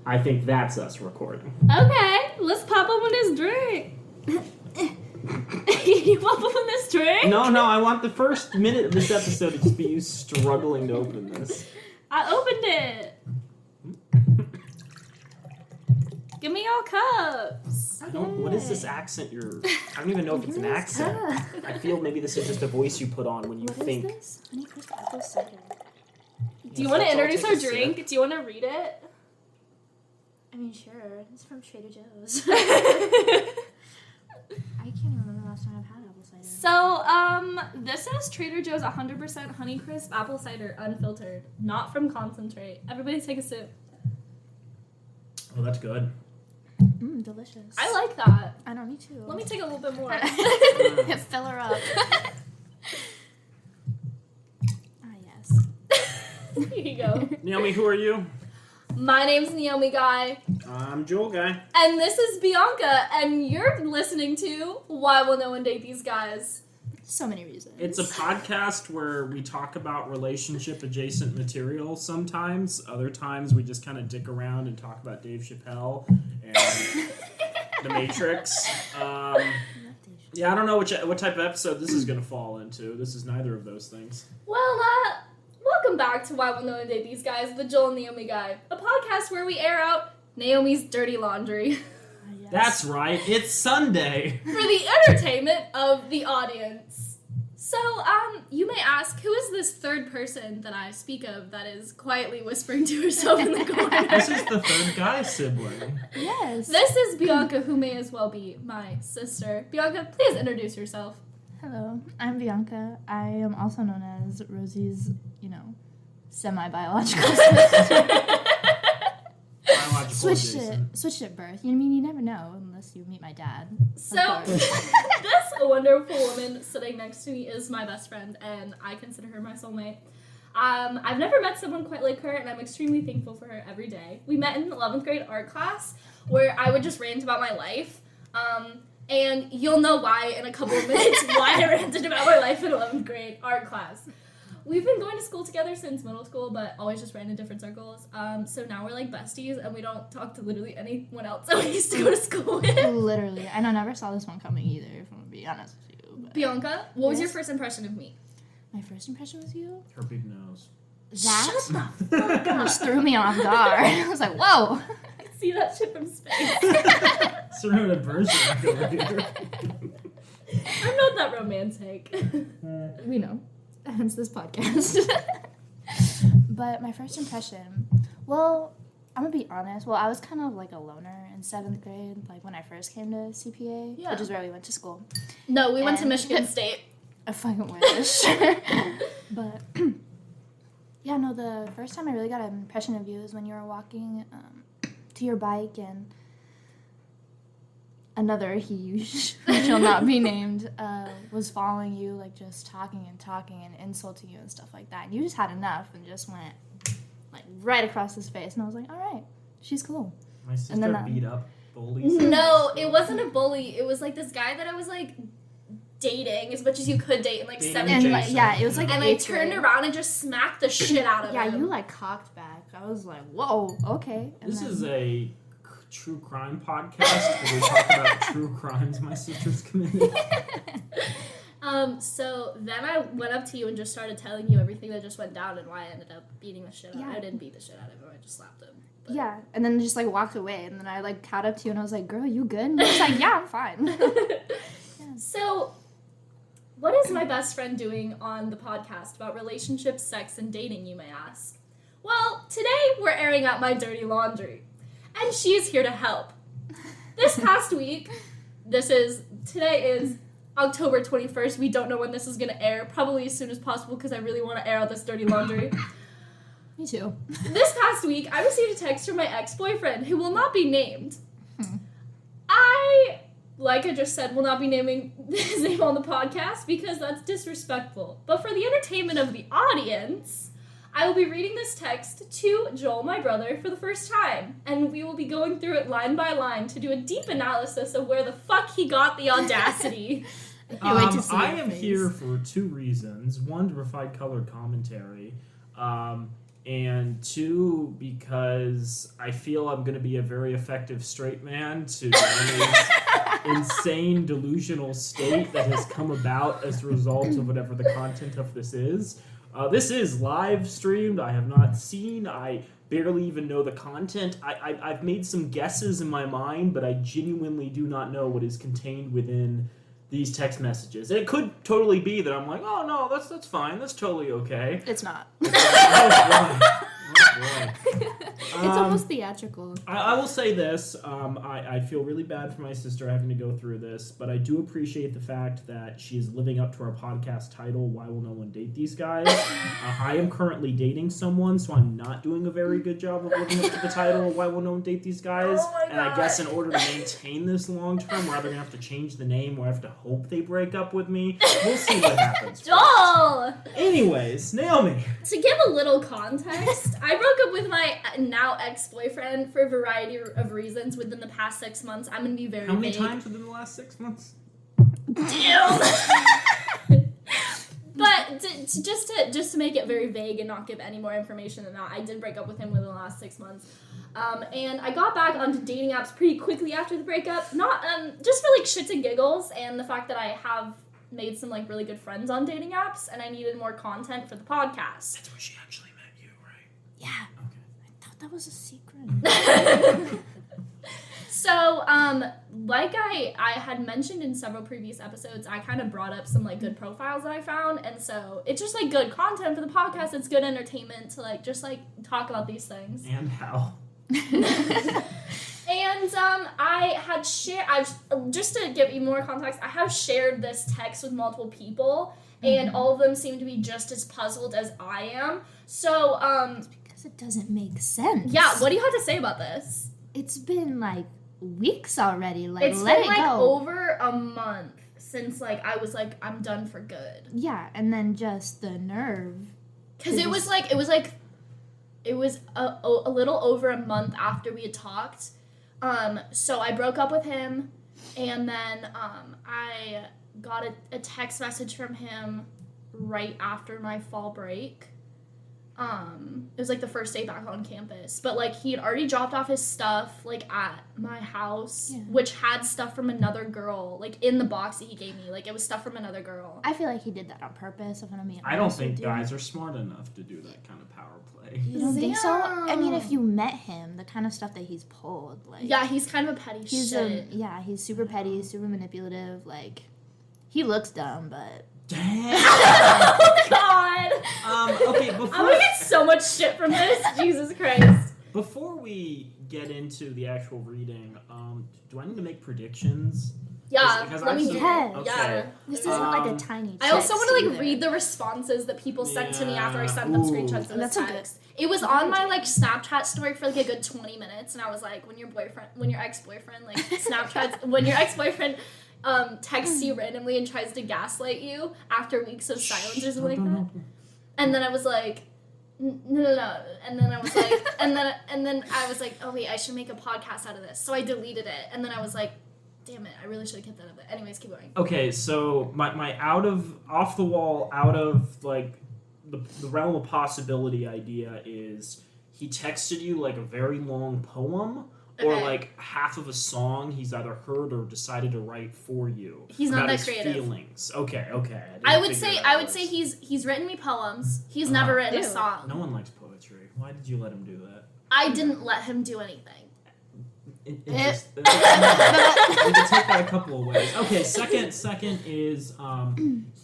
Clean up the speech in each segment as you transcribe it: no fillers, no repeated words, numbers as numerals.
I think that's us recording. Okay, let's pop open this drink. Can you pop open this drink? No, I want the first minute of this episode to just be you struggling to open this. I opened it. Give me your cups. What is this accent I don't even know if it's an accent. I feel maybe this is just a voice you put on when you think. What is this? Honeycrisp apple cider. Do you want to introduce our drink? Do you want to read it? I mean, sure. It's from Trader Joe's. I can't even remember the last time I've had apple cider. So, this is Trader Joe's 100% Honeycrisp apple cider unfiltered, not from concentrate. Everybody take a sip. Oh, that's good. Delicious. I like that. I know, me too. Let me take a little bit more. Fill her up. Yes. Here you go. Naomi, who are you? My name's Naomi Guy. I'm Joel Guy. And this is Beyonca, and you're listening to Why Will No One Date These Guys? So many reasons. It's a podcast where we talk about relationship-adjacent material sometimes. Other times we just kind of dick around and talk about Dave Chappelle and The Matrix. Yeah, I don't know what type of episode this is going to fall into. This is neither of those things. Well, welcome back to Why Will No One Date These Guys, the Joel and Naomi Guy, a podcast where we air out Naomi's dirty laundry. Yes. That's right, it's Sunday. For the entertainment of the audience. So, you may ask, who is this third person that I speak of that is quietly whispering to herself in the corner? This is the third guy sibling. Yes. This is Beyonca, who may as well be my sister. Bianca, please introduce yourself. Hello, I'm Beyonca. I am also known as Rosie's, semi-biological sister. Switched at birth. You never know unless you meet my dad. So, this wonderful woman sitting next to me is my best friend, and I consider her my soulmate. I've never met someone quite like her, and I'm extremely thankful for her every day. We met in 11th grade art class, where I would just rant about my life. And you'll know why in a couple of minutes why I ranted about my life in 11th grade art class. We've been going to school together since middle school, but always just ran in different circles. So now we're like besties, and we don't talk to literally anyone else that we used to go to school with. Literally. I never saw this one coming either, if I'm going to be honest with you. But Bianca, what was your first impression of me? My first impression was you? Her big nose. That Shut the fuck up. just threw me off guard. I was like, whoa. I can see that shit from space. Surrounded version over here. I'm not that romantic. We know. Hence this podcast. But my first impression, well, I'm going to be honest. Well, I was kind of like a loner in 7th grade, like when I first came to CPA, which is where we went to school. No, we went to Michigan State. I fucking wish. But, yeah, no, the first time I really got an impression of you is when you were walking to your bike and another he shall not be named was following you, like just talking and insulting you and stuff like that. And you just had enough and just went like right across his face. And I was like, all right, she's cool. My sister beat up bullies. No, it wasn't a bully. It was like this guy that I was like dating as much as you could date in like 7th And grade. yeah, it was like And I turned around and just smacked the shit out of him. Yeah, you like cocked back. I was like, whoa, okay. And This then, is a true crime podcast where we talk about true crimes my sister's committed. So then I went up to you and just started telling you everything that just went down and why I ended up beating the shit out of him. I didn't beat the shit out of him, I just slapped him. But. Yeah, and then just like walked away, and then I like caught up to you and I was like, girl, you good? And I was like, yeah, I'm fine. So, what is my best friend doing on the podcast about relationships, sex, and dating, you may ask? Well, today we're airing out my dirty laundry. And she's here to help. This past week, today is October 21st. We don't know when this is going to air. Probably as soon as possible because I really want to air out this dirty laundry. Me too. This past week, I received a text from my ex-boyfriend who will not be named. Like I just said, will not be naming his name on the podcast because that's disrespectful. But for the entertainment of the audience, I will be reading this text to Joel, my brother, for the first time. And we will be going through it line by line to do a deep analysis of where the fuck he got the audacity. I am here for two reasons. One, to provide colored commentary. And 2, because I feel I'm going to be a very effective straight man to Naomi's insane delusional state that has come about as a result of whatever the content of this is. This is live streamed. I have not seen. I barely even know the content. I've made some guesses in my mind, but I genuinely do not know what is contained within these text messages. It could totally be that I'm like, oh no, that's fine. That's totally okay. It's not. Oh boy. It's almost theatrical. I will say this. I feel really bad for my sister having to go through this, but I do appreciate the fact that she is living up to our podcast title, Why Will No One Date These Guys? I am currently dating someone, so I'm not doing a very good job of living up to the title, Why Will No One Date These Guys? Oh my And I God. guess in order to maintain this long term, we're either going to have to change the name or I have to hope they break up with me. We'll see what happens. Joel! Anyways, Naomi. To give a little context, I broke up with my now ex-boyfriend for a variety of reasons within the past 6 months. I'm going to be very How many vague. times within the last 6 months? Damn! But just to make it very vague and not give any more information than that, I did break up with him within the last 6 months. And I got back onto dating apps pretty quickly after the breakup. Not just for like shits and giggles and the fact that I have made some like really good friends on dating apps and I needed more content for the podcast. That's where she actually met you, right? Yeah. Okay. I thought that was a secret. So, like I had mentioned in several previous episodes, I kind of brought up some, like, good profiles that I found, and so it's just, like, good content for the podcast, it's good entertainment to, like, just, like, talk about these things. And how? And, I had just to give you more context, I have shared this text with multiple people, and all of them seem to be just as puzzled as I am, so, Because it doesn't make sense. yeah, what do you have to say about this? It's been, like, weeks already. Like, It's let been, it like, go. over a month since, like, I was, like, I'm done for good. Yeah, and then just the nerve. Because it was a little over a month after we had talked. So I broke up with him, and then I got a text message from him right after my fall break. It was like the first day back on campus, but like he had already dropped off his stuff like at my house, Yeah. which had stuff from another girl like in the box that he gave me. Like it was stuff from another girl. I feel like he did that on purpose, if I'm being honest I don't think with you. guys are smart enough to do that kind of power play. You don't think so? I mean, if Damn. you met him, the kind of stuff that he's pulled, like... Yeah, he's kind of a petty He's shit. he's super petty, super manipulative, like... He looks dumb, but... Damn. Oh God! Okay, I'm gonna get so much shit from this. Jesus Christ. before we get into the actual reading, do I need to make predictions? Yeah, Because let I've me seen- do Yes. Okay. Yeah. This isn't like a Um, tiny I also text want to like either. read the responses that people sent to me after I sent Yeah. them Ooh. screenshots of this That's a good- text. It was on my like Snapchat story for like a good 20 minutes, and I was like, when your ex-boyfriend like Snapchats, when your ex-boyfriend texts you randomly and tries to gaslight you after weeks of silence or something like that. And then I was like, no. And then I was like, and then I was like, oh wait, I should make a podcast out of this. So I deleted it. And then I was like, damn it, I really should have kept that up. Anyways, keep going. Okay, so my off the wall, out of like the realm of possibility idea is he texted you like a very long poem or Okay. like half of a song he's either heard or decided to write for you. He's not about that his creative. Feelings. Okay. I would say he's written me poems. He's never written a Ew. song. No one likes poetry. Why did you let him do that? I didn't let him do anything. It just, we can take that a couple of ways. Okay, second is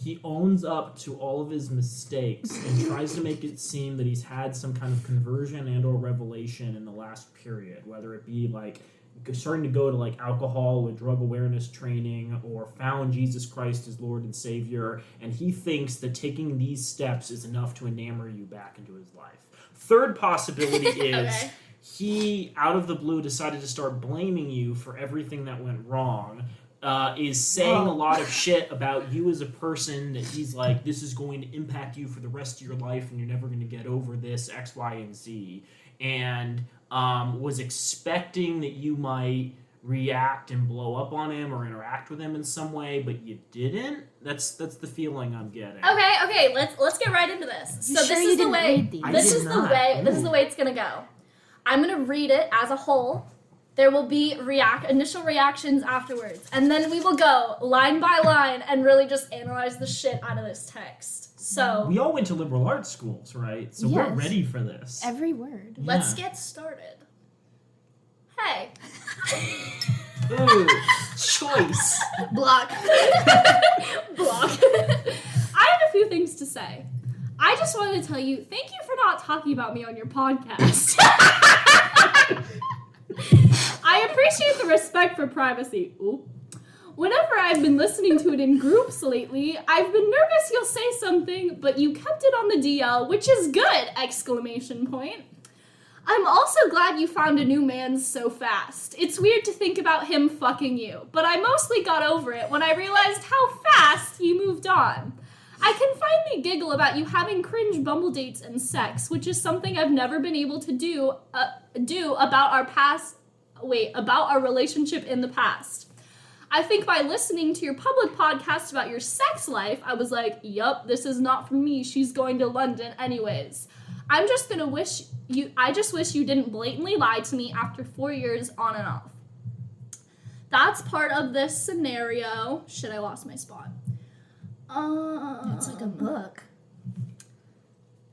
he owns up to all of his mistakes and tries to make it seem that he's had some kind of conversion and or revelation in the last period, whether it be like starting to go to like alcohol or drug awareness training or found Jesus Christ as Lord and Savior, and he thinks that taking these steps is enough to enamor you back into his life. Third possibility is Okay. he, out of the blue, decided to start blaming you for everything that went wrong, is saying a lot of shit about you as a person that he's like, this is going to impact you for the rest of your life and you're never going to get over this, X, Y, and Z. And was expecting that you might react and blow up on him or interact with him in some way, but you didn't? That's the feeling I'm getting. Okay, let's get right into this. You So sure this you is the didn't way read these? this is the way it's gonna go. I'm gonna read it as a whole. There will be initial reactions afterwards, and then we will go line by line and really just analyze the shit out of this text. So We all went to liberal arts schools, right? So we're Yes. ready for this. Every word. let's get started. Hey. Ooh, choice. Block. Block. I have a few things to say. I just wanted to tell you, thank you for not talking about me on your podcast. I appreciate the respect for privacy. Ooh. Whenever I've been listening to it in groups lately, I've been nervous you'll say something, but you kept it on the DL, which is good! Exclamation point. I'm also glad you found a new man so fast. It's weird to think about him fucking you, but I mostly got over it when I realized how fast you moved on. I can finally giggle about you having cringe Bumble dates and sex, which is something I've never been able to do about our relationship in the past. I think by listening to your public podcast about your sex life, I was like, yup, this is not for me. She's going to London anyways. I just wish you didn't blatantly lie to me after 4 years on and off. That's part of this scenario. Shit, I lost my spot. It's like a book.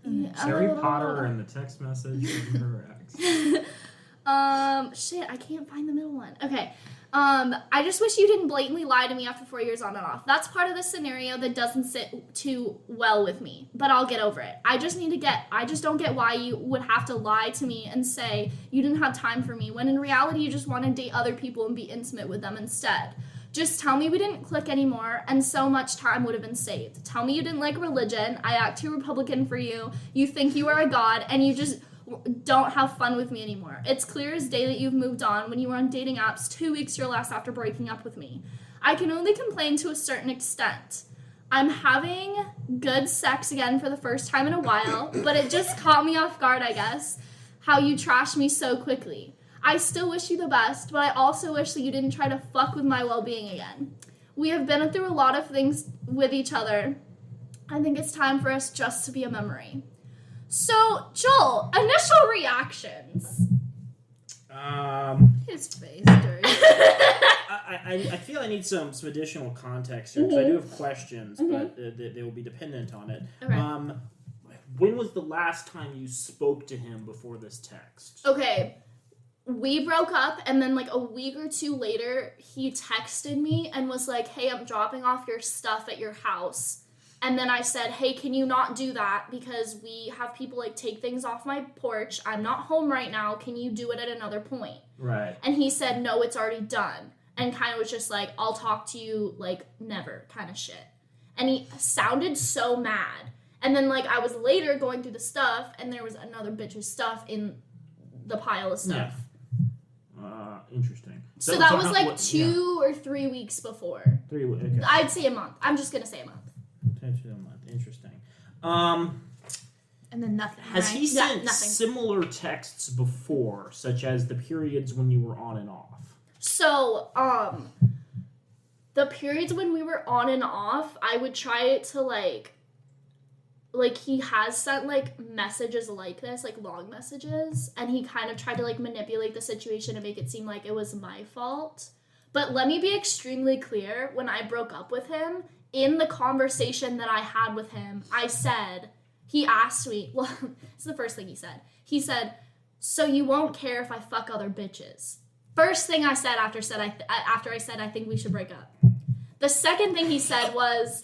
It's Harry Potter and the text message from her ex. Shit, I can't find the middle one. Okay. I just wish you didn't blatantly lie to me after 4 years on and off. That's part of the scenario that doesn't sit too well with me, but I'll get over it. I just don't get why you would have to lie to me and say you didn't have time for me, when in reality you just want to date other people and be intimate with them instead. Just tell me we didn't click anymore, and so much time would have been saved. Tell me you didn't like religion, I act too Republican for you, you think you are a god, and you just don't have fun with me anymore. It's clear as day that you've moved on when you were on dating apps 2 weeks or less after breaking up with me. I can only complain to a certain extent. I'm having good sex again for the first time in a while, but it just caught me off guard, I guess, how you trashed me so quickly. I still wish you the best, but I also wish that you didn't try to fuck with my well-being again. We have been through a lot of things with each other. I think it's time for us just to be a memory. So, Joel, initial reactions. His face, dirty. I feel I need some additional context here, because I do have questions, but they will be dependent on it. Okay. When was the last time you spoke to him before this text? Okay, we broke up, and then like a week or two later, he texted me and was like, hey, I'm dropping off your stuff at your house. And then I said, hey, can you not do that? Because we have people like take things off my porch. I'm not home right now. Can you do it at another point? Right. And he said, no, it's already done. And kind of was just like, I'll talk to you like never kind of shit. And he sounded so mad. And then like I was later going through the stuff, and there was another bitch's stuff in the pile of stuff. Yeah. Interesting. So that was like 2 or 3 weeks before. 3 weeks. Okay. I'd say a month. I'm just gonna say a month. Potentially a month. Interesting. And then nothing. Has right? he sent nothing. similar texts before, such as the periods when you were on and off? So, the periods when we were on and off, I would try to like he has sent like messages like this, like long messages, and he kind of tried to like manipulate the situation to make it seem like it was my fault. But let me be extremely clear, when I broke up with him, in the conversation that I had with him, I said, he asked me, well, this is the first thing he said. He said, so you won't care if I fuck other bitches. First thing I said after I said I think we should break up. The second thing he said was,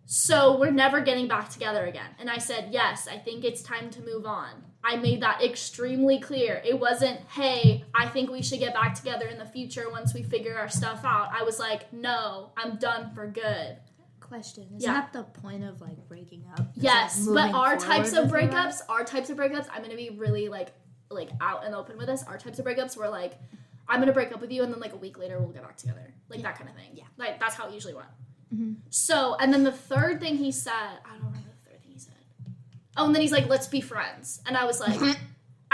so we're never getting back together again. And I said, yes, I think it's time to move on. I made that extremely clear. It wasn't, hey, I think we should get back together in the future once we figure our stuff out. I was like, no, I'm done for good. Question. Isn't that the point of like breaking up? Yes, like, but our types of forward with breakups, I'm gonna be really like out and open with this. Our types of breakups were like, I'm gonna break up with you, and then like a week later we'll get back together, like that kind of thing. Yeah, like that's how it usually went. Mm-hmm. So, and then the third thing he said, I don't remember the third thing he said. Oh, and then he's like, let's be friends, and I was like,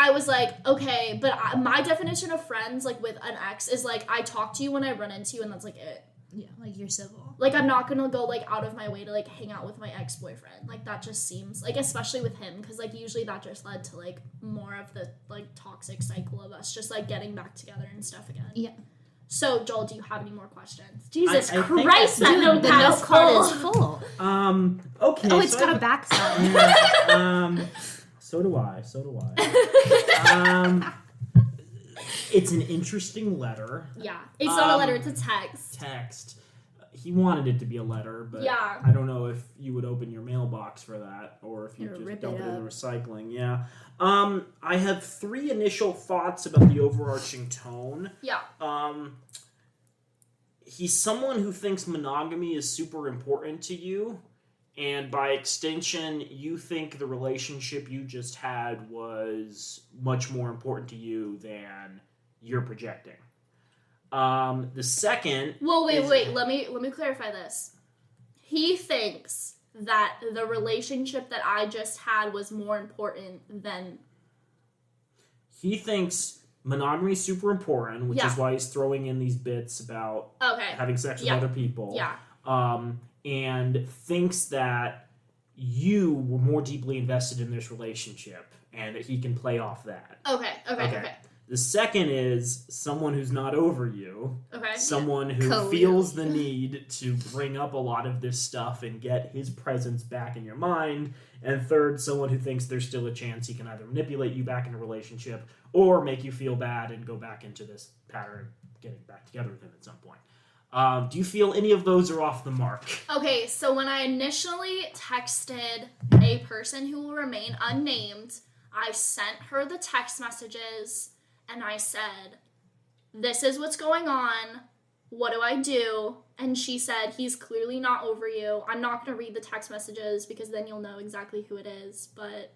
I was like, okay, but my definition of friends, like, with an ex is, like, I talk to you when I run into you, and that's, like, it. Yeah, like, you're civil. Like, I'm not gonna go, like, out of my way to, like, hang out with my ex-boyfriend. Like, that just seems, like, especially with him, because, like, usually that just led to, like, more of the, like, toxic cycle of us just, like, getting back together and stuff again. Yeah. So, Joel, do you have any more questions? Jesus I Christ, that the notepad note card is full. full. Okay. Oh, it's so got a backside. Yeah, so do I. It's an interesting letter. Yeah. It's not a letter, it's a text. He wanted it to be a letter, but Yeah. I don't know if you would open your mailbox for that or if you Or just rip dump it it in the up. recycling. Yeah. I have 3 initial thoughts about the overarching tone. Yeah. He's someone who thinks monogamy is super important to you, and by extension, you think the relationship you just had was much more important to you than you're projecting. The second... Well, wait. Let me clarify this. He thinks that the relationship that I just had was more important than... He thinks monogamy is super important, which is why he's throwing in these bits about having sex with other people. Yeah. And thinks that you were more deeply invested in this relationship and that he can play off that. Okay. The second is someone who's not over you. Okay. Someone who feels the need to bring up a lot of this stuff and get his presence back in your mind. And third, someone who thinks there's still a chance he can either manipulate you back in a relationship or make you feel bad and go back into this pattern of getting back together with him at some point. Do you feel any of those are off the mark? Okay, so when I initially texted a person who will remain unnamed, I sent her the text messages and I said, this is what's going on. What do I do? And she said, he's clearly not over you. I'm not going to read the text messages because then you'll know exactly who it is. But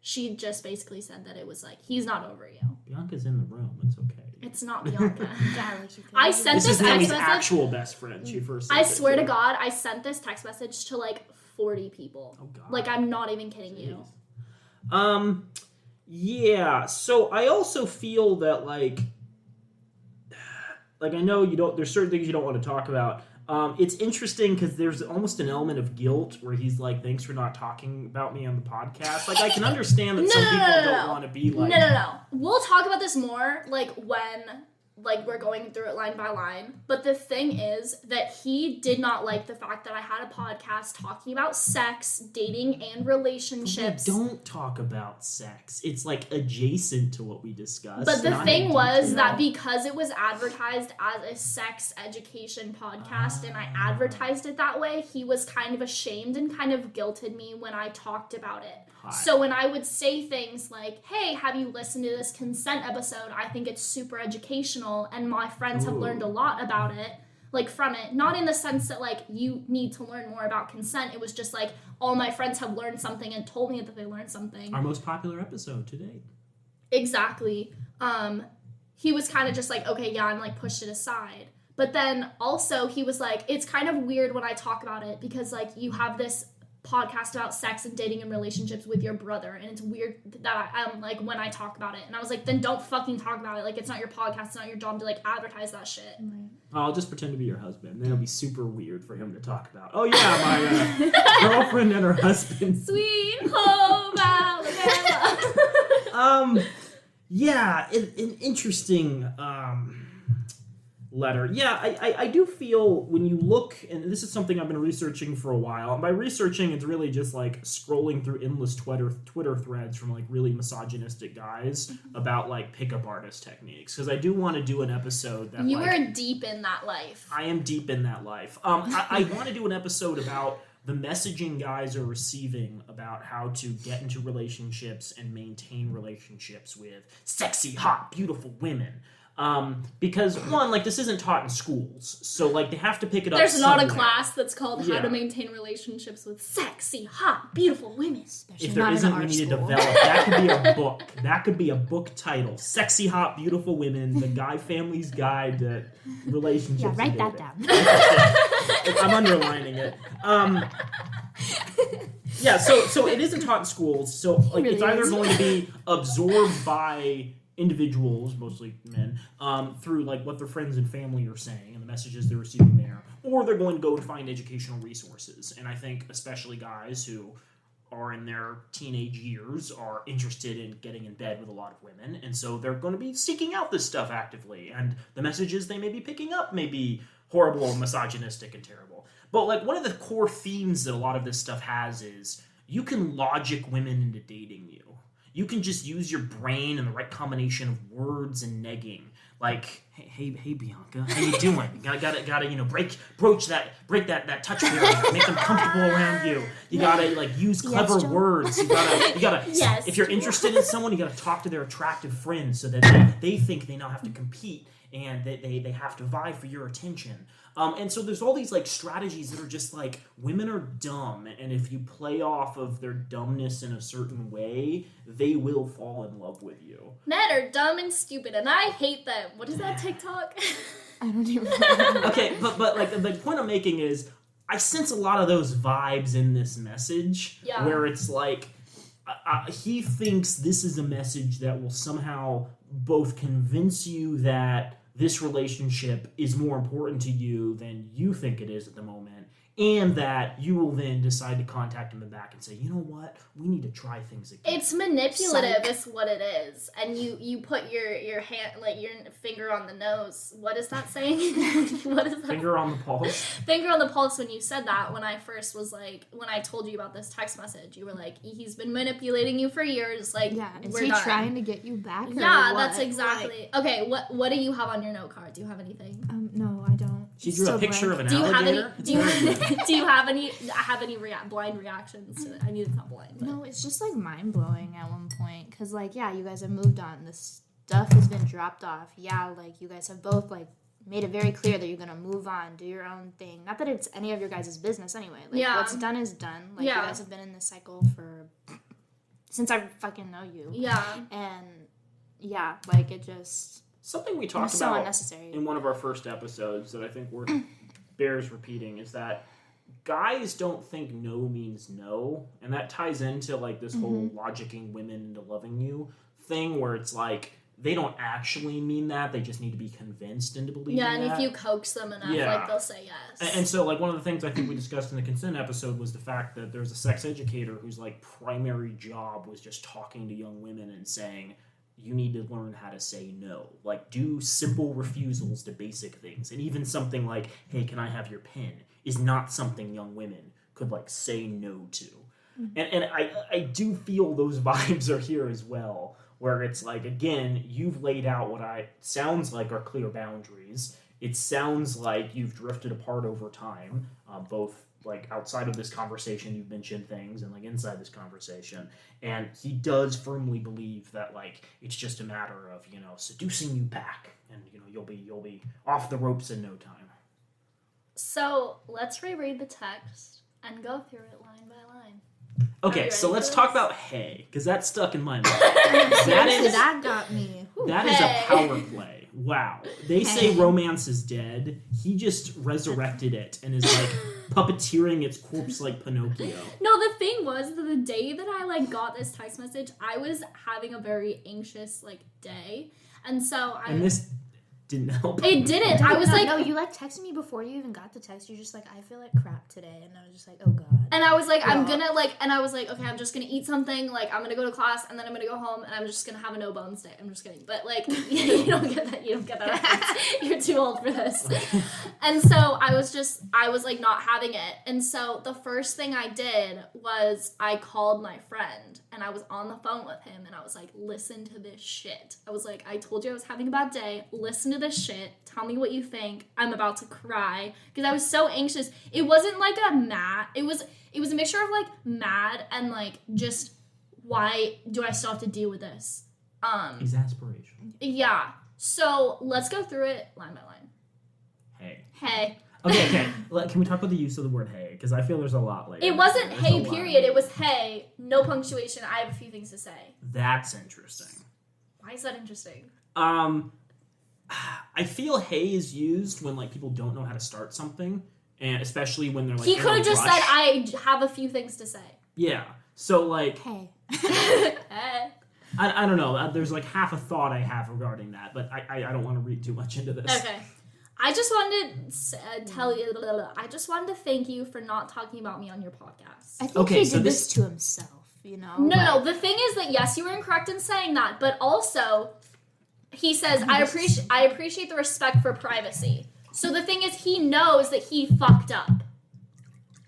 she just basically said that it was like, he's not over you. Bianca's in the room. It's okay. It's not Beyonca. Like you could. I sent This is text Naomi's message. actual best friend. She first sent I it swear to to her. God, I sent this text message to like 40 people. Oh, God. Like, I'm not even kidding you. Yeah, so I also feel that, like I know you don't, there's certain things you don't want to talk about. It's interesting because there's almost an element of guilt where he's like, thanks for not talking about me on the podcast. Like, I can understand that some people don't want to be like... No. We'll talk about this more, like, when... like, we're going through it line by line. But the thing is that he did not like the fact that I had a podcast talking about sex, dating, and relationships. We don't talk about sex. It's, like, adjacent to what we discussed. But the not thing in was detail. that because it was advertised as a sex education podcast and I advertised it that way, he was kind of ashamed and kind of guilted me when I talked about it. Hot. So when I would say things like, hey, have you listened to this consent episode? I think it's super educational and my friends have learned a lot about it, like, from it. Not in the sense that, like, you need to learn more about consent. It was just like, all my friends have learned something and told me that they learned something. Our most popular episode to date. Exactly. He was kind of just like, okay, yeah, and like pushed it aside. But then also he was like, it's kind of weird when I talk about it because, like, you have this podcast about sex and dating and relationships with your brother, and it's weird that I'm like, when I talk about it, and I was like, then don't fucking talk about it. Like, it's not your podcast, it's not your job to like advertise that shit. Right. I'll just pretend to be your husband. Then it'll be super weird for him to talk about. Oh yeah, my girlfriend and her husband. Sweet home Alabama. Yeah, an interesting letter. Yeah, I do feel when you look, and this is something I've been researching for a while. And by researching, it's really just like scrolling through endless Twitter threads from like really misogynistic guys about like pickup artist techniques. Because I do want to do an episode that You like, were deep in that life. I am deep in that life. I want to do an episode about the messaging guys are receiving about how to get into relationships and maintain relationships with sexy, hot, beautiful women. Because one, like, this isn't taught in schools, so like they have to pick it up. There's not a somewhere. class that's called How Yeah. to Maintain Relationships with Sexy, Hot, Beautiful Women. Especially If there not in isn't, our we need to school. develop. That could be a book. That could be a book title: "Sexy, Hot, Beautiful Women: The Guy Family's Guide to Relationships." Yeah, write and that Dating." down. I'm underlining it. Yeah, so it isn't taught in schools. So like really it's either is. going to be absorbed by individuals, mostly men, through like what their friends and family are saying and the messages they're receiving there, or they're going to go and find educational resources. And I think especially guys who are in their teenage years are interested in getting in bed with a lot of women, and so they're going to be seeking out this stuff actively, and the messages they may be picking up may be horrible and misogynistic and terrible. But like one of the core themes that a lot of this stuff has is you can logic women into dating you. You can just use your brain and the right combination of words and negging. Like, hey, Beyonca, how you doing? Gotta, break that touch barrier, make them comfortable around you. You gotta like use clever words. You gotta. Yes, if you're interested in someone, you gotta talk to their attractive friends so that they think they now have to compete and they have to vie for your attention. And so there's all these like strategies that are just like women are dumb, and if you play off of their dumbness in a certain way, they will fall in love with you. Men are dumb and stupid, and I hate them. What is that TikTok? I don't even know. Okay, but like the point I'm making is I sense a lot of those vibes in this message, where it's like he thinks this is a message that will somehow both convince you that this relationship is more important to you than you think it is at the moment, and that you will then decide to contact him back and say, you know what, we need to try things again. It's manipulative is what it is. And you put your hand, like your finger on the nose. What is that saying? What is that? Finger on the pulse. Finger on the pulse. When you said that, when I first was like, when I told you about this text message, you were like, he's been manipulating you for years. Like, Yeah, is we're he done. trying to get you back? Or Yeah, what? that's exactly. Okay, what do you have on your note card? Do you have anything? No, I don't. She drew a picture of an Do you have any? alligator. Do you have any blind reactions to it? I mean, it's not blind. But. No, it's just like mind blowing at one point because like you guys have moved on. This stuff has been dropped off. Yeah, like you guys have both like made it very clear that you're gonna move on, do your own thing. Not that it's any of your guys' business anyway. Like what's done is done. Like you guys have been in this cycle for since I fucking know you. Yeah. And yeah, like it just Something we talked so about unnecessary. in one of our first episodes that I think bears repeating is that guys don't think no means no, and that ties into like this whole logicking women into loving you thing where it's like they don't actually mean that, they just need to be convinced into believing that. Yeah, and if you coax them enough, like they'll say yes. And so like one of the things I think we discussed in the consent episode was the fact that there's a sex educator whose like primary job was just talking to young women and saying, you need to learn how to say no. Like, do simple refusals to basic things. And even something like, hey, can I have your pen, is not something young women could, like, say no to. Mm-hmm. And I do feel those vibes are here as well, where it's like, again, you've laid out what sounds like are clear boundaries. It sounds like you've drifted apart over time, both like outside of this conversation you've mentioned things and like inside this conversation, and he does firmly believe that like it's just a matter of seducing you back, and you'll be off the ropes in no time. So let's reread the text and go through it line by line. Okay, so let's talk about hey, because that stuck in my mind. that got me. That is a power play. Wow. They say romance is dead. He just resurrected it and is like puppeteering its corpse like Pinocchio. No, the thing was that the day that I like got this text message, I was having a very anxious like day. And so And this didn't help. It didn't. I was like, no, you like texted me before you even got the text. You're just like, I feel like crap today, and I was just like, oh god. and I was like, I'm gonna like, and I was like, okay, I'm just gonna eat something. Like, I'm gonna go to class, and then I'm gonna go home, and I'm just gonna have a no bones day. I'm just kidding, but like, you don't get that. You don't get that. You're too old for this. And so I was like not having it. And so the first thing I did was I called my friend, and I was on the phone with him, and I was like, listen to this shit. I was like, I told you I was having a bad day. Listen to this shit. Tell me what you think. I'm about to cry because I was so anxious. It wasn't like a mad. It was a mixture of like mad and like just why do I still have to deal with this? Exasperation. Yeah. So let's go through it line by line. Hey. Okay. Can we talk about the use of the word hey? Because I feel there's a lot later. It wasn't hey, period. It was hey, no punctuation. I have a few things to say. That's interesting. Why is that interesting? I feel hey is used when like people don't know how to start something, and especially when they're like he could have just said I have a few things to say. Yeah. So, like, Hey. I don't know. There's like half a thought I have regarding that, but I don't want to read too much into this. Okay. I just wanted to tell you. I just wanted to thank you for not talking about me on your podcast. I think Okay, he so did this- this to himself, you know? No. The thing is that yes, you were incorrect in saying that, but also he says I appreciate the respect for privacy. So the thing is, he knows that he fucked up.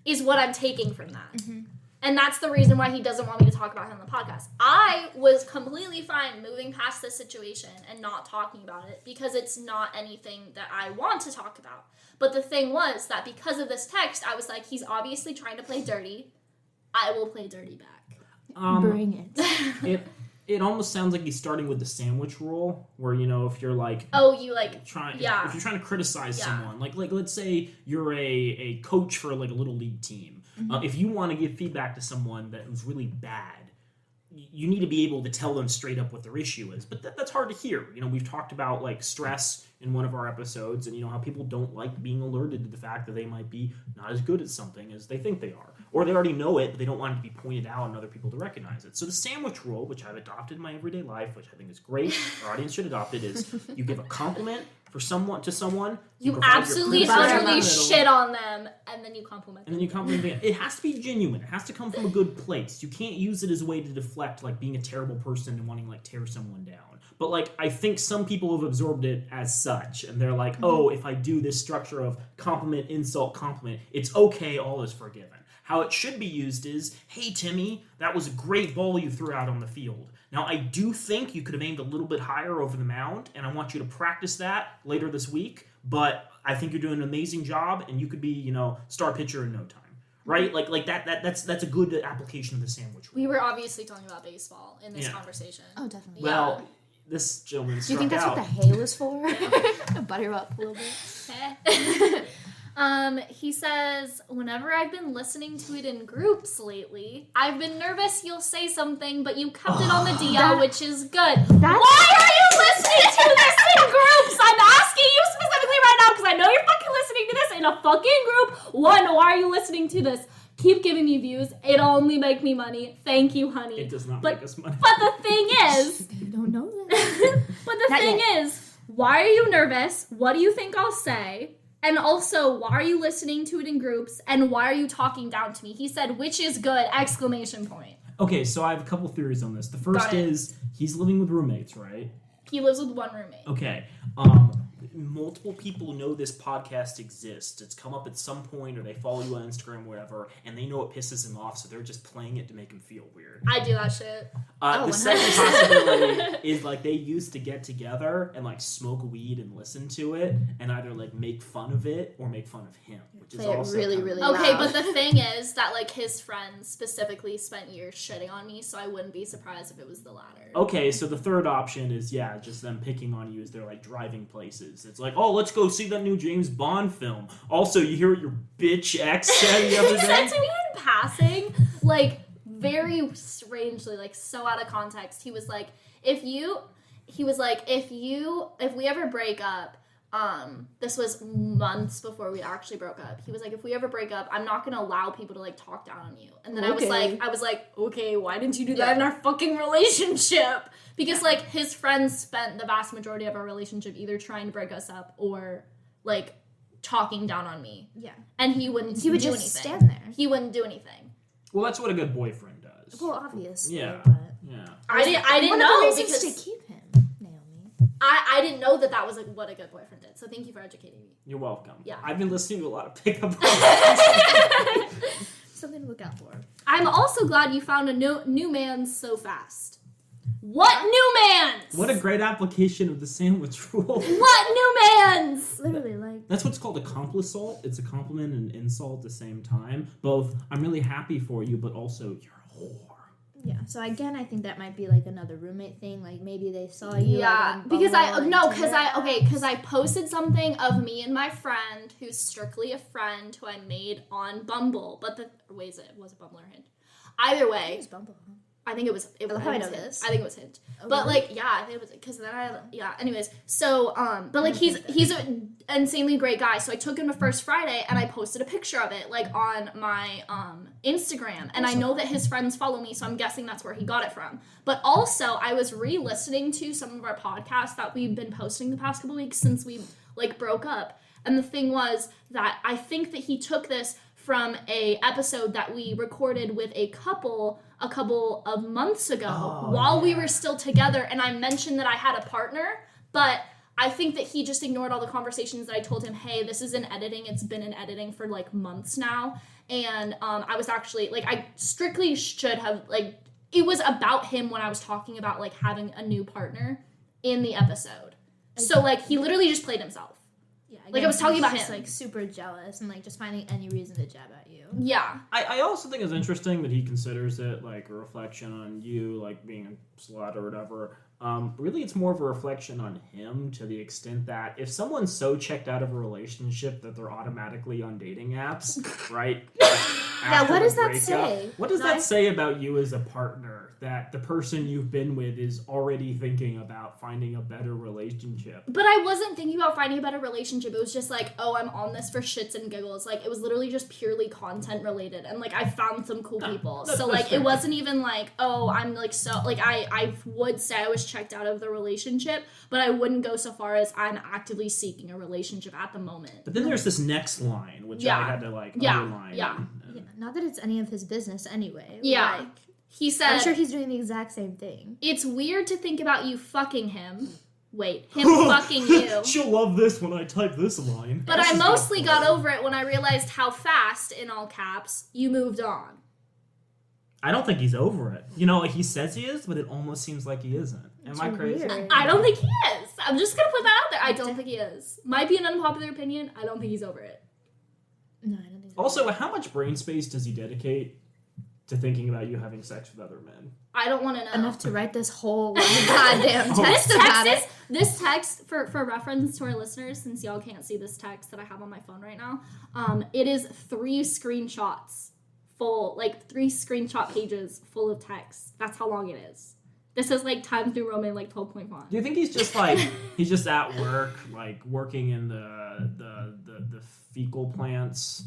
Is what I'm taking from that. Mm-hmm. And that's the reason why he doesn't want me to talk about him on the podcast. I was completely fine moving past this situation and not talking about it because it's not anything that I want to talk about. But the thing was that because of this text, I was like, he's obviously trying to play dirty. I will play dirty back. Bring it. It almost sounds like he's starting with the sandwich rule, where, you know, if you're like... Oh, you like... If you're trying to criticize Yeah. someone, like let's say you're a coach for like a little league team. If you want to give feedback to someone that was really bad, you need to be able to tell them straight up what their issue is. But that's hard to hear. You know, we've talked about like stress in one of our episodes, and you know how people don't like being alerted to the fact that they might be not as good at something as they think they are, or they already know it, but they don't want it to be pointed out and other people to recognize it. So the sandwich rule, which I've adopted in my everyday life, which I think is great, our audience should adopt it, is you give a compliment to someone. You provide your absolutely, criticism in the utterly middle, shit on them, and then you compliment and them. then you compliment them. It has to be genuine. It has to come from a good place. You can't use it as a way to deflect, like, being a terrible person and wanting, like, tear someone down. But, like, I think some people have absorbed it as such, and they're like, oh, if I do this structure of compliment, insult, compliment, it's okay, all is forgiven. How it should be used is, hey, Timmy, that was a great ball you threw out on the field. Now, I do think you could have aimed a little bit higher over the mound, and I want you to practice that later this week, but I think you're doing an amazing job, and you could be, you know, star pitcher in no time. Right? Like that's a good application of the sandwich rule. We were obviously talking about baseball in this Yeah. conversation. Oh, definitely. Well, this gentleman Do you struck think that's out. what the hay was for? Butter up a little bit. He says, whenever I've been listening to it in groups lately, I've been nervous you'll say something, but you kept it on the DL, which is good. Why are you listening to this in groups? I'm asking you specifically right now, because I know you're fucking listening to this in a fucking group. One, why are you listening to this? Keep giving me views. It'll only make me money. Thank you, honey. It does not make us money. But the thing is... You don't know that. But the Not thing yet. is, why are you nervous? What do you think I'll say? And also, why are you listening to it in groups? And why are you talking down to me? He said, which is good, exclamation point. Okay, so I have a couple theories on this. The first Got it. is he's living with roommates, right? He lives with one roommate. Okay. Multiple people know this podcast exists. It's come up at some point, or they follow you on Instagram, or whatever, and they know it pisses him off, so they're just playing it to make him feel weird. I do that shit. The second possibility is like they used to get together and like smoke weed and listen to it, and either like make fun of it or make fun of him, which is Play it also really, kind of- really Okay, loud. but the thing is that like his friends specifically spent years shitting on me, so I wouldn't be surprised if it was the latter. Okay, so the third option is, just them picking on you as they're, like, driving places. It's like, oh, let's go see that new James Bond film. Also, you hear what your bitch ex said the other He said day? to me in passing, like, very strangely, like, so out of context, he was like, if we ever break up, this was months before we actually broke up. He was like, if we ever break up, I'm not gonna allow people to like talk down on you. And then I was like, okay, why didn't you do that in our fucking relationship? Because like his friends spent the vast majority of our relationship either trying to break us up or like talking down on me. Yeah. And he wouldn't He would do just anything. stand there. He wouldn't do anything. Well, that's what a good boyfriend does. Well, obviously. Yeah. But Yeah. I didn't one know of the reasons because to keep him, Naomi. I didn't know that was like what a good boyfriend did. So thank you for educating me. You're welcome. Yeah. I've been listening to a lot of pickup lines. Something to look out for. I'm also glad you found a new man so fast. What new mans? What a great application of the sandwich rule. What new mans? Literally, like. That's what's called a complisalt. It's a compliment and insult at the same time. Both, I'm really happy for you, but also, you're a whore. Yeah, so again, I think that might be like another roommate thing. Like maybe they saw you. Yeah, like, on because Bumble and because I posted something of me and my friend who's strictly a friend who I made on Bumble, but it was a Bumble or Hinge. Either way, It's Bumble, huh? I think it was. I love how I know Hinge. this. I think it was Hinge. Okay. But like, yeah, I think it was because then Anyways, so but like he's an insanely great guy. So I took him to First Friday and I posted a picture of it like on my Instagram, and I know that his friends follow me, so I'm guessing that's where he got it from. But also, I was re-listening to some of our podcasts that we've been posting the past couple weeks since we like broke up, and the thing was that I think that he took this from a episode that we recorded with a couple of months ago while we were still together, and I mentioned that I had a partner, but I think that he just ignored all the conversations that I told him, hey, this is in editing, it's been in editing for like months now, and I was actually like, I strictly should have like, it was about him when I was talking about like having a new partner in the episode. So like he literally just played himself. Yeah, like I was talking about him. Just like super jealous and like just finding any reason to jab at you. Yeah. I also think it's interesting that he considers it like a reflection on you, like being a slut or whatever. Really, it's more of a reflection on him to the extent that if someone's so checked out of a relationship that they're automatically on dating apps, right? Now, what does that breakup, say? What does that say about you as a partner? That the person you've been with is already thinking about finding a better relationship. But I wasn't thinking about finding a better relationship. It was just like, oh, I'm on this for shits and giggles. Like, it was literally just purely content related. And, like, I found some cool people. So, like, it wasn't even like, oh, I'm, like, so... Like, I would say I was checked out of the relationship, but I wouldn't go so far as I'm actively seeking a relationship at the moment. But then there's this next line, which I had to, like, underline. Yeah. Yeah, not that it's any of his business anyway. Yeah. Like, he said... I'm sure he's doing the exact same thing. It's weird to think about you fucking him. Wait, him fucking you. She'll love this when I type this line. But I mostly got over it when I realized how fast, in all caps, you moved on. I don't think he's over it. You know, he says he is, but it almost seems like he isn't. Am I crazy? Weird. I don't think he is. I'm just gonna put that out there. I don't think he is. Might be an unpopular opinion. I don't think he's over it. No, I don't think so. Also, how much brain space does he dedicate to thinking about you having sex with other men? I don't want to know. Enough to write this whole goddamn text about it. This text, for reference to our listeners, since y'all can't see this text that I have on my phone right now, it is 3 screenshots full, like 3 screenshot pages full of text. That's how long it is. This is like Times New Roman, like 12-point font. Do you think he's just like he's just at work, like working in the fecal plants,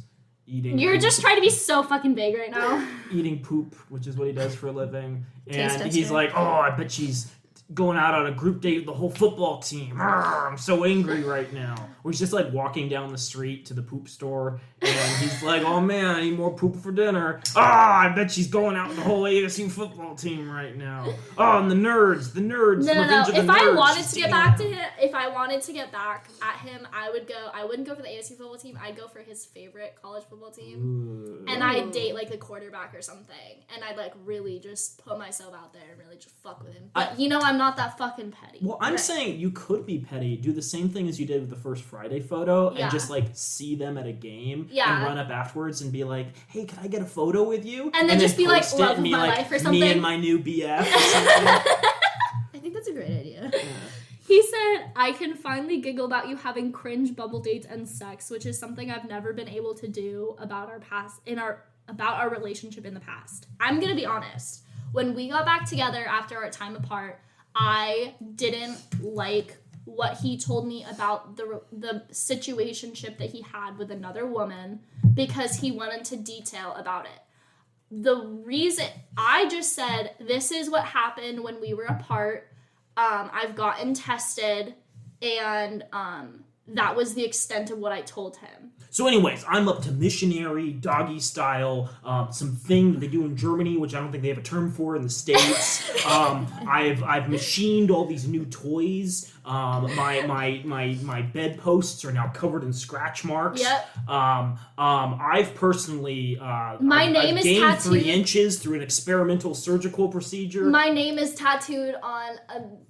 eating? You're poop, just trying to be so fucking vague right now. eating poop, which is what he does for a living, and Taste he's tester. like, oh, I bet she's going out on a group date with the whole football team. I'm so angry right now. Or he's just like walking down the street to the poop store, and he's like, oh man, I need more poop for dinner. I bet she's going out with the whole ASU football team right now. Oh, and the nerds. No. Revenge of the If I Nerds, wanted she's to get taking back them to him, if I wanted to get back at him, I wouldn't go for the ASU football team. I'd go for his favorite college football team. Ooh. And I'd date like the quarterback or something. And I'd like really just put myself out there and really just fuck with him. But I'm not that fucking petty. Well, I'm saying you could be petty, do the same thing as you did with the First Friday photo, Yeah. and just like see them at a game Yeah. and run up afterwards and be like, hey, can I get a photo with you? And then just be like, post it love and of be my like, life or something. me and my new BF or something. I think that's a great idea. He said, I can finally giggle about you having cringe bubble dates and sex, which is something I've never been able to do about our relationship in the past. I'm gonna be honest. When we got back together after our time apart, I didn't like what he told me about the situationship that he had with another woman because he went into detail about it. The reason I just said, this is what happened when we were apart. I've gotten tested, and that was the extent of what I told him. So anyways, I'm up to missionary, doggy style, something that they do in Germany, which I don't think they have a term for in the States. I've machined all these new toys. My bedposts are now covered in scratch marks. Yep. I've personally My name is gained tattooed. 3 inches through an experimental surgical procedure. My name is tattooed on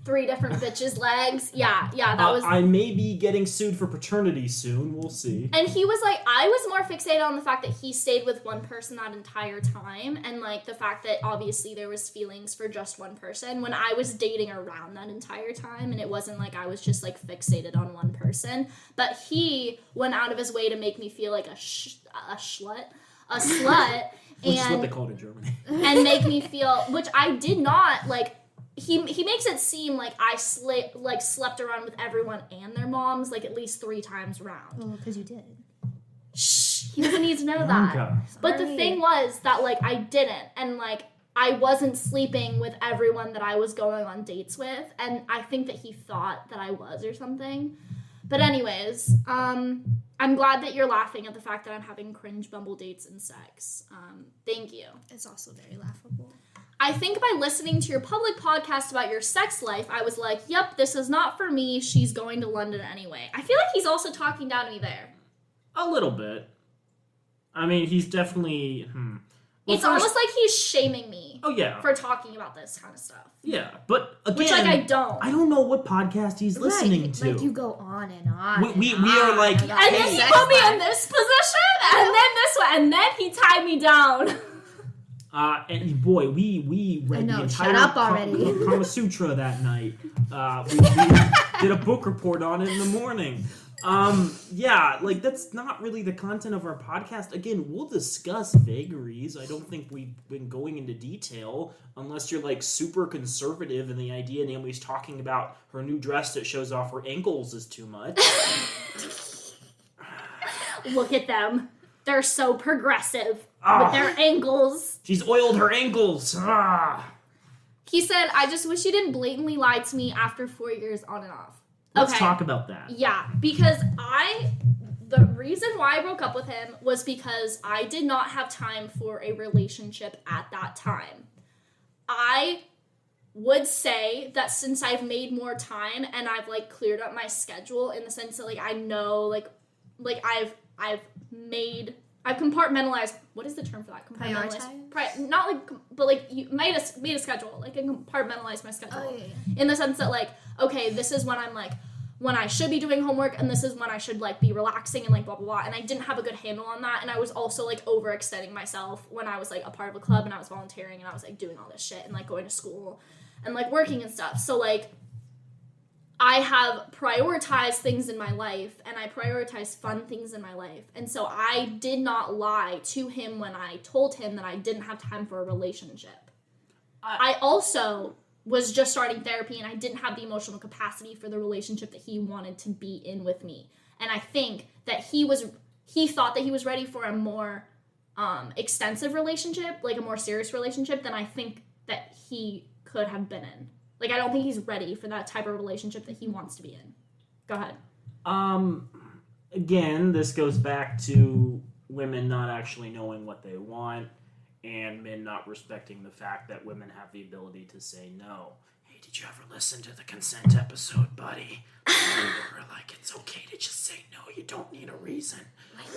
3 different bitches' legs. Yeah, that was... I may be getting sued for paternity soon. We'll see. And he was like, I was more fixated on the fact that he stayed with one person that entire time, and like the fact that obviously there was feelings for just one person when I was dating around that entire time, and it wasn't like I was just like fixated on one person. But he went out of his way to make me feel like a slut, Which is what they call it in Germany. And make me feel, which I did not, like, he makes it seem like I slept around with everyone and their moms, like, at least 3 times around. Well, because you did. Shh, he doesn't need to know Beyonca. that. But the thing was that, like, I didn't, and, like, I wasn't sleeping with everyone that I was going on dates with, and I think that he thought that I was or something. But anyways, I'm glad that you're laughing at the fact that I'm having cringe Bumble dates and sex. Thank you. It's also very laughable. I think by listening to your public podcast about your sex life, I was like, yep, this is not for me. She's going to London anyway. I feel like he's also talking down to me there. A little bit. I mean, he's definitely... Well, It's almost like he's shaming me for talking about this kind of stuff. Yeah, but again... Which, like, I don't. I don't know what podcast he's listening to. Like, you go on and on. We are like... And then he put me in this position, and then this one, and then he tied me down. And boy, we read the entire shut up already. Kama Sutra that night. We did a book report on it in the morning. Yeah, like that's not really the content of our podcast. Again, we'll discuss vagaries. I don't think we've been going into detail unless you're like super conservative and the idea Naomi's talking about her new dress that shows off her ankles is too much. Look at them. They're so progressive with their ankles. She's oiled her ankles. He said, I just wish you didn't blatantly lie to me after 4 years on and off. Let's talk about that. Yeah, because the reason why I broke up with him was because I did not have time for a relationship at that time. I would say that since I've made more time and I've like cleared up my schedule in the sense that like I know like I've compartmentalized. What is the term for that? Prioritize? Not like, but like you made a schedule. Like I compartmentalized my schedule in the sense that like, okay, this is when I'm like when I should be doing homework, and this is when I should like be relaxing and like blah blah blah. And I didn't have a good handle on that, and I was also like overextending myself when I was like a part of a club and I was volunteering and I was like doing all this shit and like going to school and like working and stuff. So like I have prioritized things in my life, and I prioritize fun things in my life. And so I did not lie to him when I told him that I didn't have time for a relationship. I also was just starting therapy, and I didn't have the emotional capacity for the relationship that he wanted to be in with me. And I think that he thought that he was ready for a more extensive relationship, like a more serious relationship, than I think that he could have been in. Like, I don't think he's ready for that type of relationship that he wants to be in. Go ahead. Again, this goes back to women not actually knowing what they want and men not respecting the fact that women have the ability to say no. Hey, did you ever listen to the consent episode, buddy? We're like, it's okay to just say no. You don't need a reason.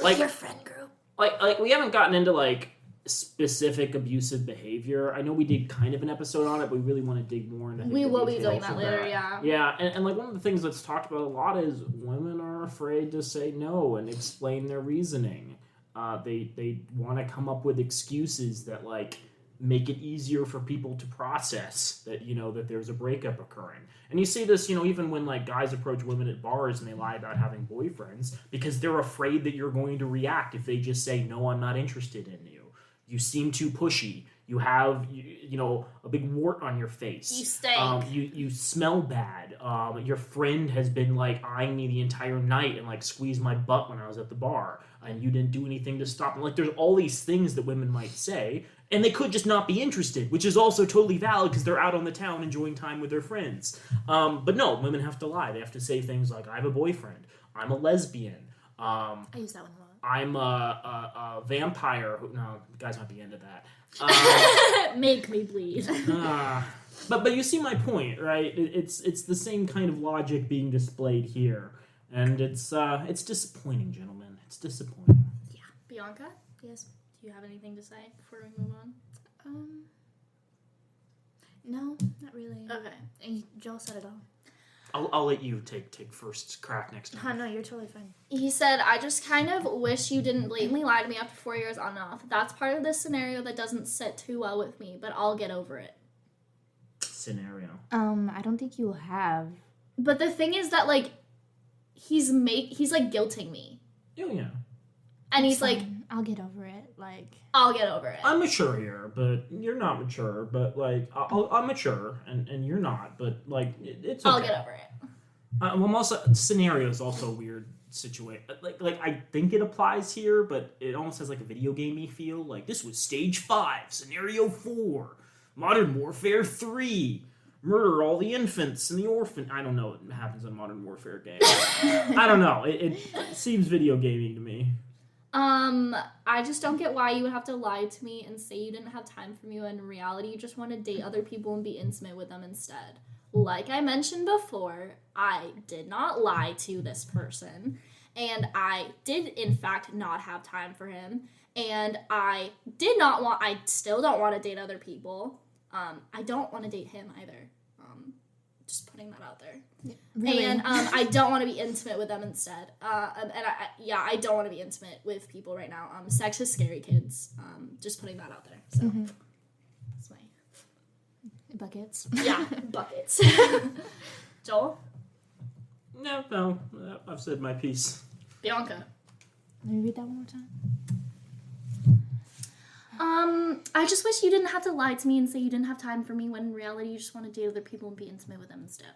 Like your friend group. Like we haven't gotten into, like, specific abusive behavior. I know we did kind of an episode on it, but we really want to dig more into We will be doing details that of later, yeah. Yeah, and like one of the things that's talked about a lot is women are afraid to say no and explain their reasoning. They want to come up with excuses that like make it easier for people to process that, you know, that there's a breakup occurring. And you see this, you know, even when like guys approach women at bars and they lie about having boyfriends because they're afraid that you're going to react if they just say, no, I'm not interested in you. You seem too pushy. You have, you know, a big wart on your face. You stink. You smell bad. Your friend has been, like, eyeing me the entire night and, like, squeezed my butt when I was at the bar. And you didn't do anything to stop them. Like, there's all these things that women might say. And they could just not be interested, which is also totally valid because they're out on the town enjoying time with their friends. But no, women have to lie. They have to say things like, I have a boyfriend. I'm a lesbian. I use that one a lot. I'm a vampire. No, guys might be into that. Make me bleed. But you see my point, right? It's the same kind of logic being displayed here, and it's disappointing, gentlemen. It's disappointing. Yeah. Bianca? Yes. Do you have anything to say before we move on? No, not really. Okay. And Joel said it all. I'll let you take first crack next time. No, you're totally fine. He said, I just kind of wish you didn't blatantly lie to me after 4 years on and off. That's part of this scenario that doesn't sit too well with me, but I'll get over it. Scenario. I don't think you have. But the thing is that, like, he's like, guilting me. Oh, yeah. And It's he's like, fine. I'll get over it. Like, I'll get over it. I'm mature here, but you're not mature. But like, I'm mature, and you're not. But like, it's okay. I'll get over it. Well, most scenario is also a weird situation. Like I think it applies here, but it almost has like a video gamey feel. Like this was stage 5, scenario 4, Modern Warfare 3. Murder all the infants and the orphan. I don't know what happens in Modern Warfare game. I don't know. It seems video gamey to me. I just don't get why you would have to lie to me and say you didn't have time for me when in reality you just want to date other people and be intimate with them instead. Like I mentioned before, I did not lie to this person, and I did in fact not have time for him, and I still don't want to date other people. I don't want to date him either. Just putting that out there. really. And I don't want to be intimate with them instead. I don't want to be intimate with people right now. Sex is scary, kids. Just putting that out there. So that's my Buckets. buckets. Joel, No, I've said my piece. Beyonca. Let me read that one more time. I just wish you didn't have to lie to me and say you didn't have time for me when in reality you just want to date other people and be intimate with them instead.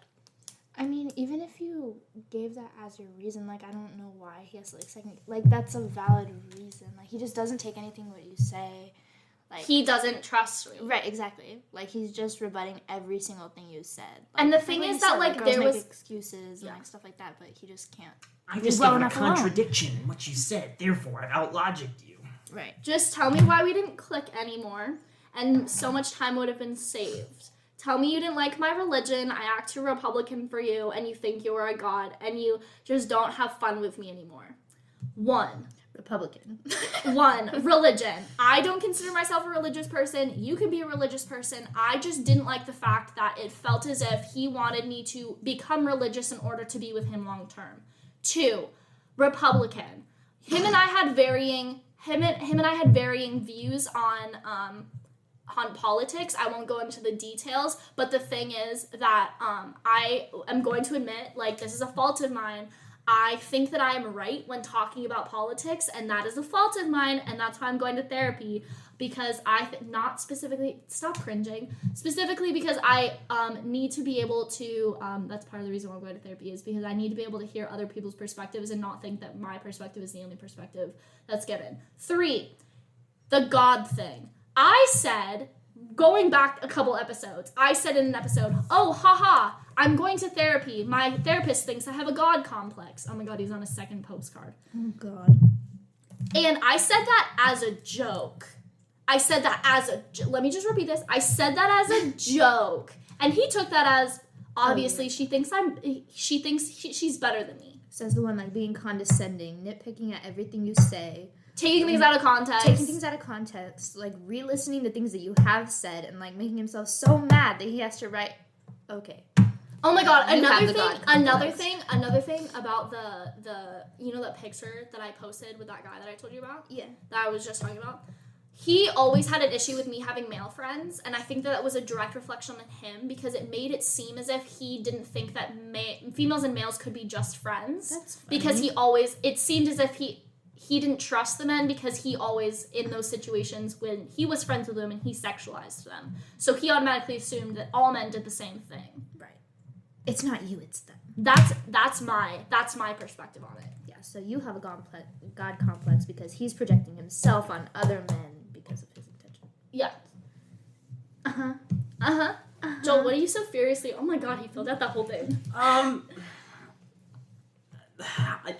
I mean, even if you gave that as your reason, like, I don't know why he has to, like, second... Like, that's a valid reason. Like, he just doesn't take anything what you say. Like, He doesn't trust me. Right, exactly. Like, he's just rebutting every single thing you said. Like, And the thing is that, like, girls there make was... excuses and, like, stuff like that, but he just can't. I You're just well have a enough alone. contradiction in what you said. Therefore, I've outlogicked you. Right. Just tell me why we didn't click anymore, and so much time would have been saved. Tell me you didn't like my religion, I act a Republican for you, and you think you're a god, and you just don't have fun with me anymore. 1. Republican. 1. Religion. I don't consider myself a religious person. You can be a religious person. I just didn't like the fact that it felt as if he wanted me to become religious in order to be with him long term. 2. Republican. Him and I had varying views on politics. I won't go into the details, but the thing is that I am going to admit, like, this is a fault of mine. I think that I am right when talking about politics, and that is a fault of mine, and that's why I'm going to therapy, because not specifically, stop cringing, specifically because I need to be able to, that's part of the reason why I'm going to therapy, is because I need to be able to hear other people's perspectives and not think that my perspective is the only perspective that's given. 3, the God thing. I said, going back a couple episodes, I said in an episode, oh, haha, I'm going to therapy. My therapist thinks I have a God complex. Oh my God, he's on a second postcard. Oh, God. And I said that as a joke. Let me just repeat this. I said that as a joke. And he took that as, obviously, she thinks she's better than me. Says the one, like, being condescending, nitpicking at everything you say. Taking things out of context. Like, re-listening to things that you have said and, like, making himself so mad that he has to write, okay. Oh my God, You have another the thing about the you know that picture that I posted with that guy that I told you about? Yeah. That I was just talking about? He always had an issue with me having male friends, and I think that was a direct reflection on him because it made it seem as if he didn't think that females and males could be just friends. That's funny. Because it seemed as if he didn't trust the men because he always, in those situations when he was friends with women, he sexualized them. So he automatically assumed that all men did the same thing. Right. It's not you, it's them. That's my perspective on it. Yeah, so you have a God complex because he's projecting himself on other men because of his intention. Yeah. Joel, what are you so furiously? Oh my God, he filled out that whole thing.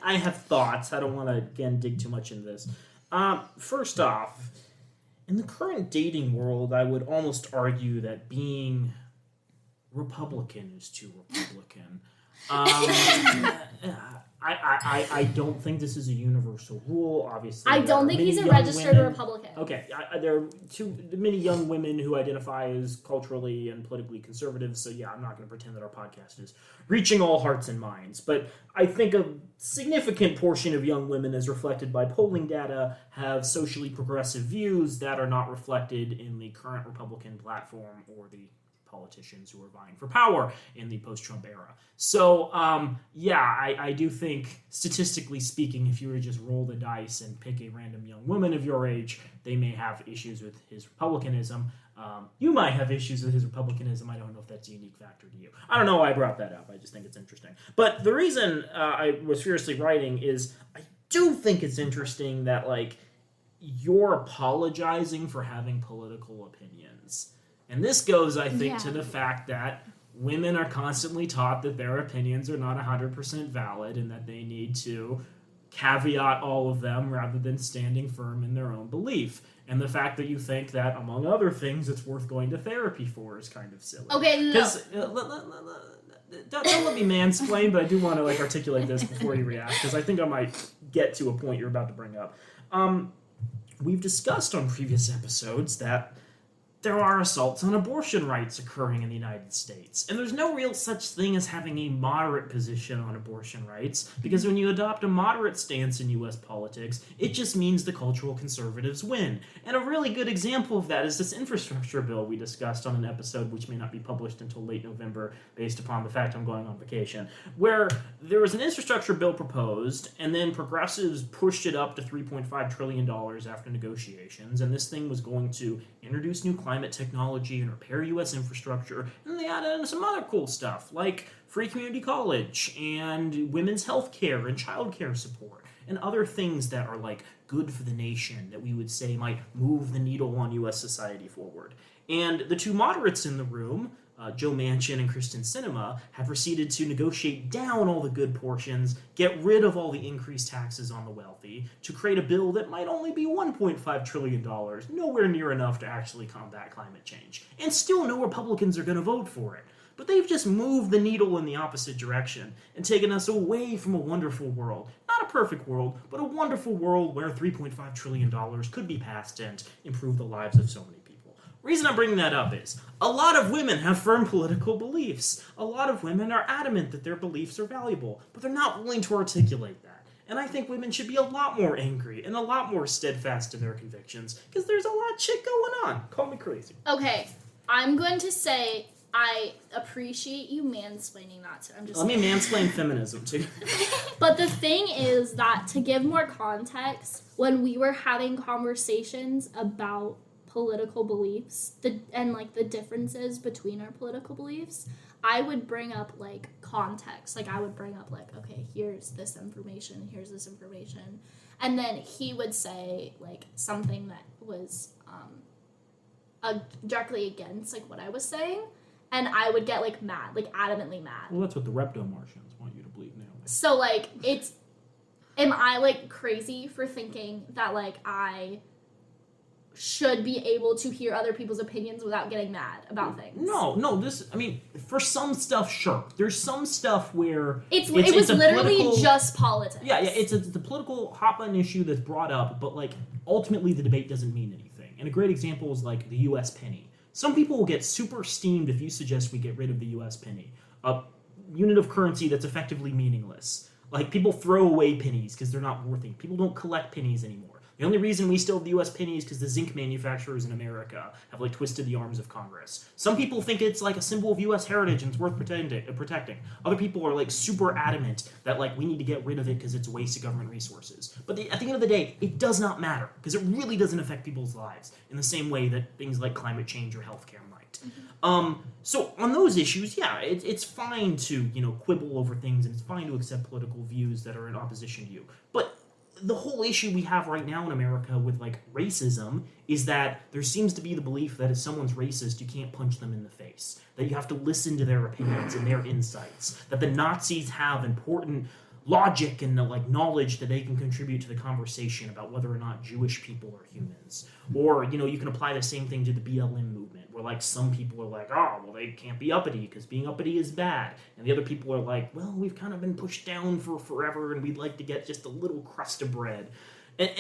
I have thoughts. I don't want to, again, dig too much into this. First off, in the current dating world, I would almost argue that being Republican is too Republican. I don't think this is a universal rule, obviously. I don't think he's a registered Republican. Okay, there are many young women who identify as culturally and politically conservative, so yeah, I'm not going to pretend that our podcast is reaching all hearts and minds. But I think a significant portion of young women, as reflected by polling data, have socially progressive views that are not reflected in the current Republican platform or the politicians who are vying for power in the post-Trump era. So, I do think, statistically speaking, if you were to just roll the dice and pick a random young woman of your age, they may have issues with his republicanism. You might have issues with his republicanism. I don't know if that's a unique factor to you. I don't know why I brought that up. I just think it's interesting. But the reason I was furiously writing is I do think it's interesting that, like, you're apologizing for having political opinions. And this goes, I think, to the fact that women are constantly taught that their opinions are not 100% valid and that they need to caveat all of them rather than standing firm in their own belief. And the fact that you think that, among other things, it's worth going to therapy for is kind of silly. Okay, no. Because don't let me mansplain, but I do want to articulate this before you react, because I think I might get to a point you're about to bring up. We've discussed on previous episodes that there are assaults on abortion rights occurring in the United States. And there's no real such thing as having a moderate position on abortion rights, because when you adopt a moderate stance in U.S. politics, it just means the cultural conservatives win. And a really good example of that is this infrastructure bill we discussed on an episode which may not be published until late November, based upon the fact I'm going on vacation, where there was an infrastructure bill proposed, and then progressives pushed it up to $3.5 trillion after negotiations, and this thing was going to introduce new climate technology and repair U.S. infrastructure, and they added in some other cool stuff, like free community college, and women's health care and child care support, and other things that are, good for the nation, that we would say might move the needle on U.S. society forward. And the two moderates in the room, Joe Manchin and Kristen Sinema, have proceeded to negotiate down all the good portions, get rid of all the increased taxes on the wealthy, to create a bill that might only be $1.5 trillion, nowhere near enough to actually combat climate change. And still no Republicans are going to vote for it. But they've just moved the needle in the opposite direction and taken us away from a wonderful world. Not a perfect world, but a wonderful world where $3.5 trillion could be passed and improve the lives of so many people. Reason I'm bringing that up is, a lot of women have firm political beliefs. A lot of women are adamant that their beliefs are valuable, but they're not willing to articulate that. And I think women should be a lot more angry and a lot more steadfast in their convictions, because there's a lot of shit going on. Call me crazy. Okay, I'm going to say I appreciate you mansplaining that. So Let me mansplain feminism too. But the thing is that, to give more context, when we were having conversations about political beliefs and the differences between our political beliefs, I would bring up context. I would bring up okay, here's this information, and then he would say something that was directly against what I was saying, and I would get mad, adamantly mad. Well, that's what the Repto-Martians want you to believe now. So it's, am I crazy for thinking that I should be able to hear other people's opinions without getting mad about things? No, for some stuff, sure. There's some stuff where it was literally just politics. Yeah, it's a political hot-button issue that's brought up, but ultimately the debate doesn't mean anything. And a great example is the U.S. penny. Some people will get super steamed if you suggest we get rid of the U.S. penny, a unit of currency that's effectively meaningless. People throw away pennies because they're not worth it. People don't collect pennies anymore. The only reason we still have the U.S. penny is because the zinc manufacturers in America have twisted the arms of Congress. Some people think it's a symbol of U.S. heritage and it's worth protecting. Other people are super adamant that we need to get rid of it because it's a waste of government resources. But at the end of the day, it does not matter because it really doesn't affect people's lives in the same way that things like climate change or healthcare might. Mm-hmm. So on those issues, it's fine to quibble over things, and it's fine to accept political views that are in opposition to you. But the whole issue we have right now in America with racism is that there seems to be the belief that if someone's racist, you can't punch them in the face, that you have to listen to their opinions and their insights, that the Nazis have important logic and knowledge that they can contribute to the conversation about whether or not Jewish people are humans. Or, you can apply the same thing to the BLM movement, where some people are oh, well, they can't be uppity because being uppity is bad. And the other people are well, we've kind of been pushed down for forever and we'd like to get just a little crust of bread. And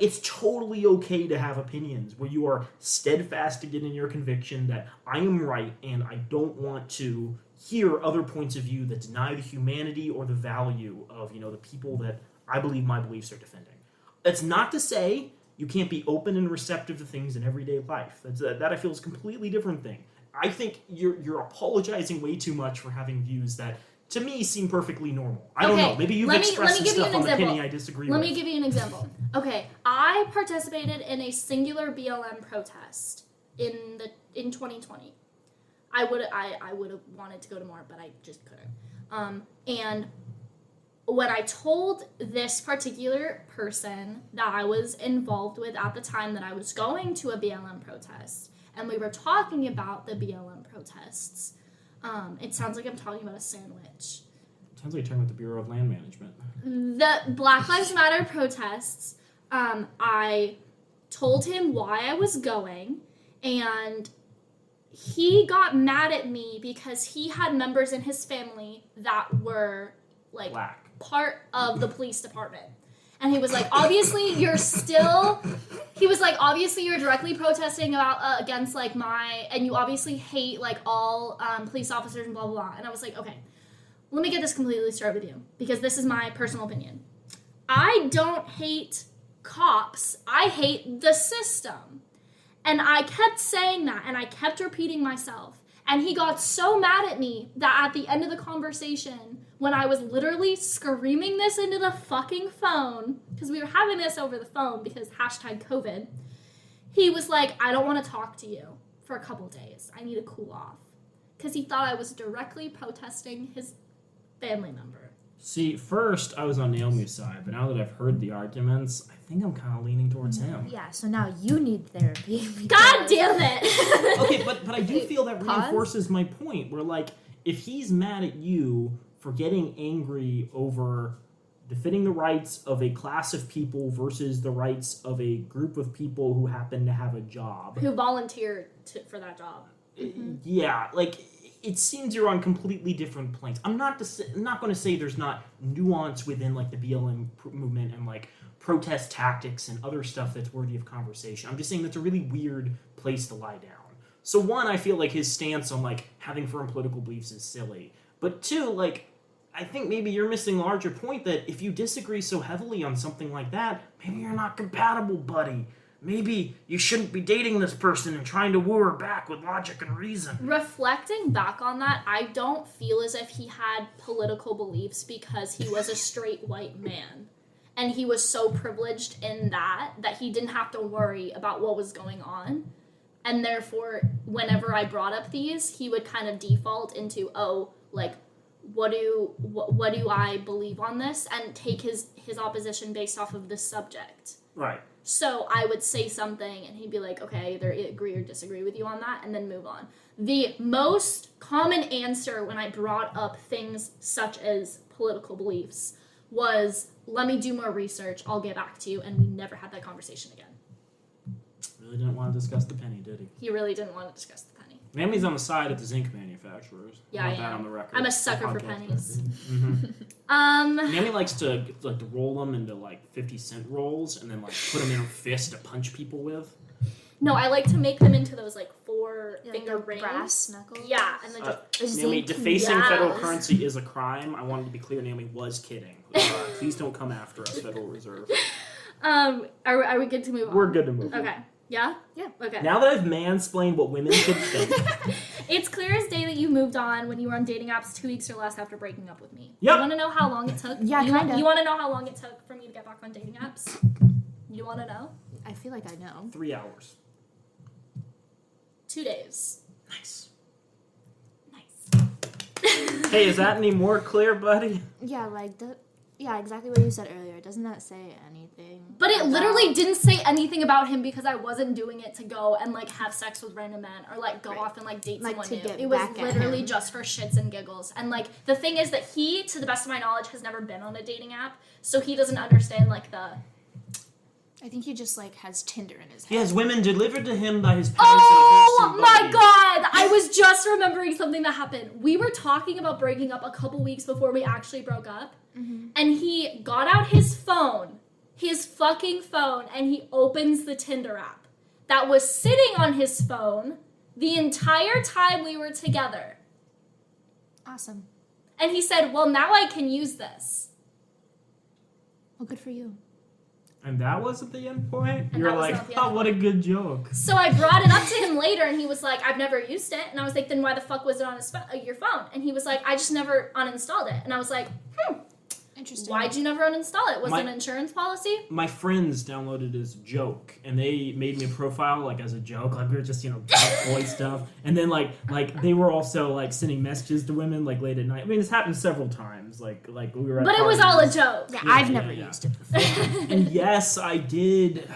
it's totally okay to have opinions where you are steadfast again in your conviction that I am right and I don't want to hear other points of view that deny the humanity or the value of, the people that I believe my beliefs are defending. That's not to say you can't be open and receptive to things in everyday life. That I feel is a completely different thing. I think you're apologizing way too much for having views that, to me, seem perfectly normal. I don't know. Maybe you've expressed some stuff on the Penny I disagree with. Let me give you an example. Okay, I participated in a singular BLM protest in 2020. I would have wanted to go to more, but I just couldn't. And when I told this particular person that I was involved with at the time that I was going to a BLM protest, and we were talking about the BLM protests, it sounds like I'm talking about a sandwich. Sounds like you're talking about the Bureau of Land Management. The Black Lives Matter protests, I told him why I was going, and he got mad at me because he had members in his family that were, like, Black. Part of the police department. And he was like, obviously you're directly protesting against, like, and you obviously hate, like, all police officers and blah, blah, blah. And I was like, okay, let me get this completely straight with you, because this is my personal opinion. I don't hate cops. I hate the system. And I kept saying that, and I kept repeating myself. And he got so mad at me that at the end of the conversation, when I was literally screaming this into the fucking phone, because we were having this over the phone because #COVID, he was like, I don't want to talk to you for a couple days. I need to cool off. Because he thought I was directly protesting his family member. See, first I was on Naomi's side, but now that I've heard the arguments, I think I'm kind of leaning towards him. Yeah, so now you need therapy. God damn it! Okay, but I do feel that reinforces my point, where, like, if he's mad at you for getting angry over defending the rights of a class of people versus the rights of a group of people who happen to have a job. Who volunteered for that job. Yeah, like, it seems you're on completely different planes. I'm not going to say there's not nuance within, like, the BLM movement and, like, protest tactics and other stuff that's worthy of conversation. I'm just saying that's a really weird place to lie down. So one, I feel like his stance on, like, having firm political beliefs is silly. But two, like, I think maybe you're missing a larger point that if you disagree so heavily on something like that, maybe you're not compatible, buddy. Maybe you shouldn't be dating this person and trying to woo her back with logic and reason. Reflecting back on that, I don't feel as if he had political beliefs because he was a straight white man. And he was so privileged in that he didn't have to worry about what was going on. And therefore, whenever I brought up these, he would kind of default into, oh, like, what do I believe on this? And take his opposition based off of this subject. Right. So I would say something, and he'd be like, okay, I either agree or disagree with you on that, and then move on. The most common answer when I brought up things such as political beliefs was, let me do more research, I'll get back to you, and we never had that conversation again. Really didn't want to discuss the penny, did he? He really didn't want to discuss the penny. Naomi's on the side of the zinc manufacturers. Yeah, I am. That on the record. I'm a sucker for pennies. Naomi likes to roll them into, like, 50-cent rolls and then, like, put them in her fist to punch people with. No, I like to make them into those, like, four-finger rings. Brass knuckles? Yeah, and then just... Naomi, defacing federal currency is a crime. I wanted to be clear, Naomi was kidding. Please don't come after us, Federal Reserve. Are we good to move on? We're good to move on. Okay. Yeah? Yeah. Okay. Now that I've mansplained what women should think. It's clear as day that you moved on when you were on dating apps 2 weeks or less after breaking up with me. Yep. You want to know how long it took? Yeah, kind of. You want to know how long it took for me to get back on dating apps? You want to know? I feel like I know. 3 hours. 2 days. Nice. Nice. Hey, is that any more clear, buddy? Yeah, like, yeah, exactly what you said earlier. Doesn't that say anything? But it literally didn't say anything about him because I wasn't doing it to go and, like, have sex with random men or, like, go off and, like, date Like, someone to new. get It was back at literally him. just for shits and giggles. And, like, the thing is that he, to the best of my knowledge, has never been on a dating app, so he doesn't understand, like, the... I think he just, like, has Tinder in his head. He has women delivered to him by his parents. Oh my god! I was just remembering something that happened. We were talking about breaking up a couple weeks before we actually broke up. Mm-hmm. And he got out his phone, his fucking phone, and he opens the Tinder app that was sitting on his phone the entire time we were together. Awesome. And he said, well, now I can use this. Well, good for you. And that wasn't the end point? And You're that was like, not the oh, end what a good joke. So I brought it up to him later, and he was like, I've never used it. And I was like, then why the fuck was it on your phone? And he was like, I just never uninstalled it. And I was like, Interesting. why'd you never uninstall it? Was it an insurance policy? My friends downloaded it as a joke, and they made me a profile, like, as a joke. Like, we were just, boy stuff. And then, like they were also, like, sending messages to women, like, late at night. I mean, this happened several times. Like we were at But it was all a joke. Yeah, I've never used it before. And yes, I did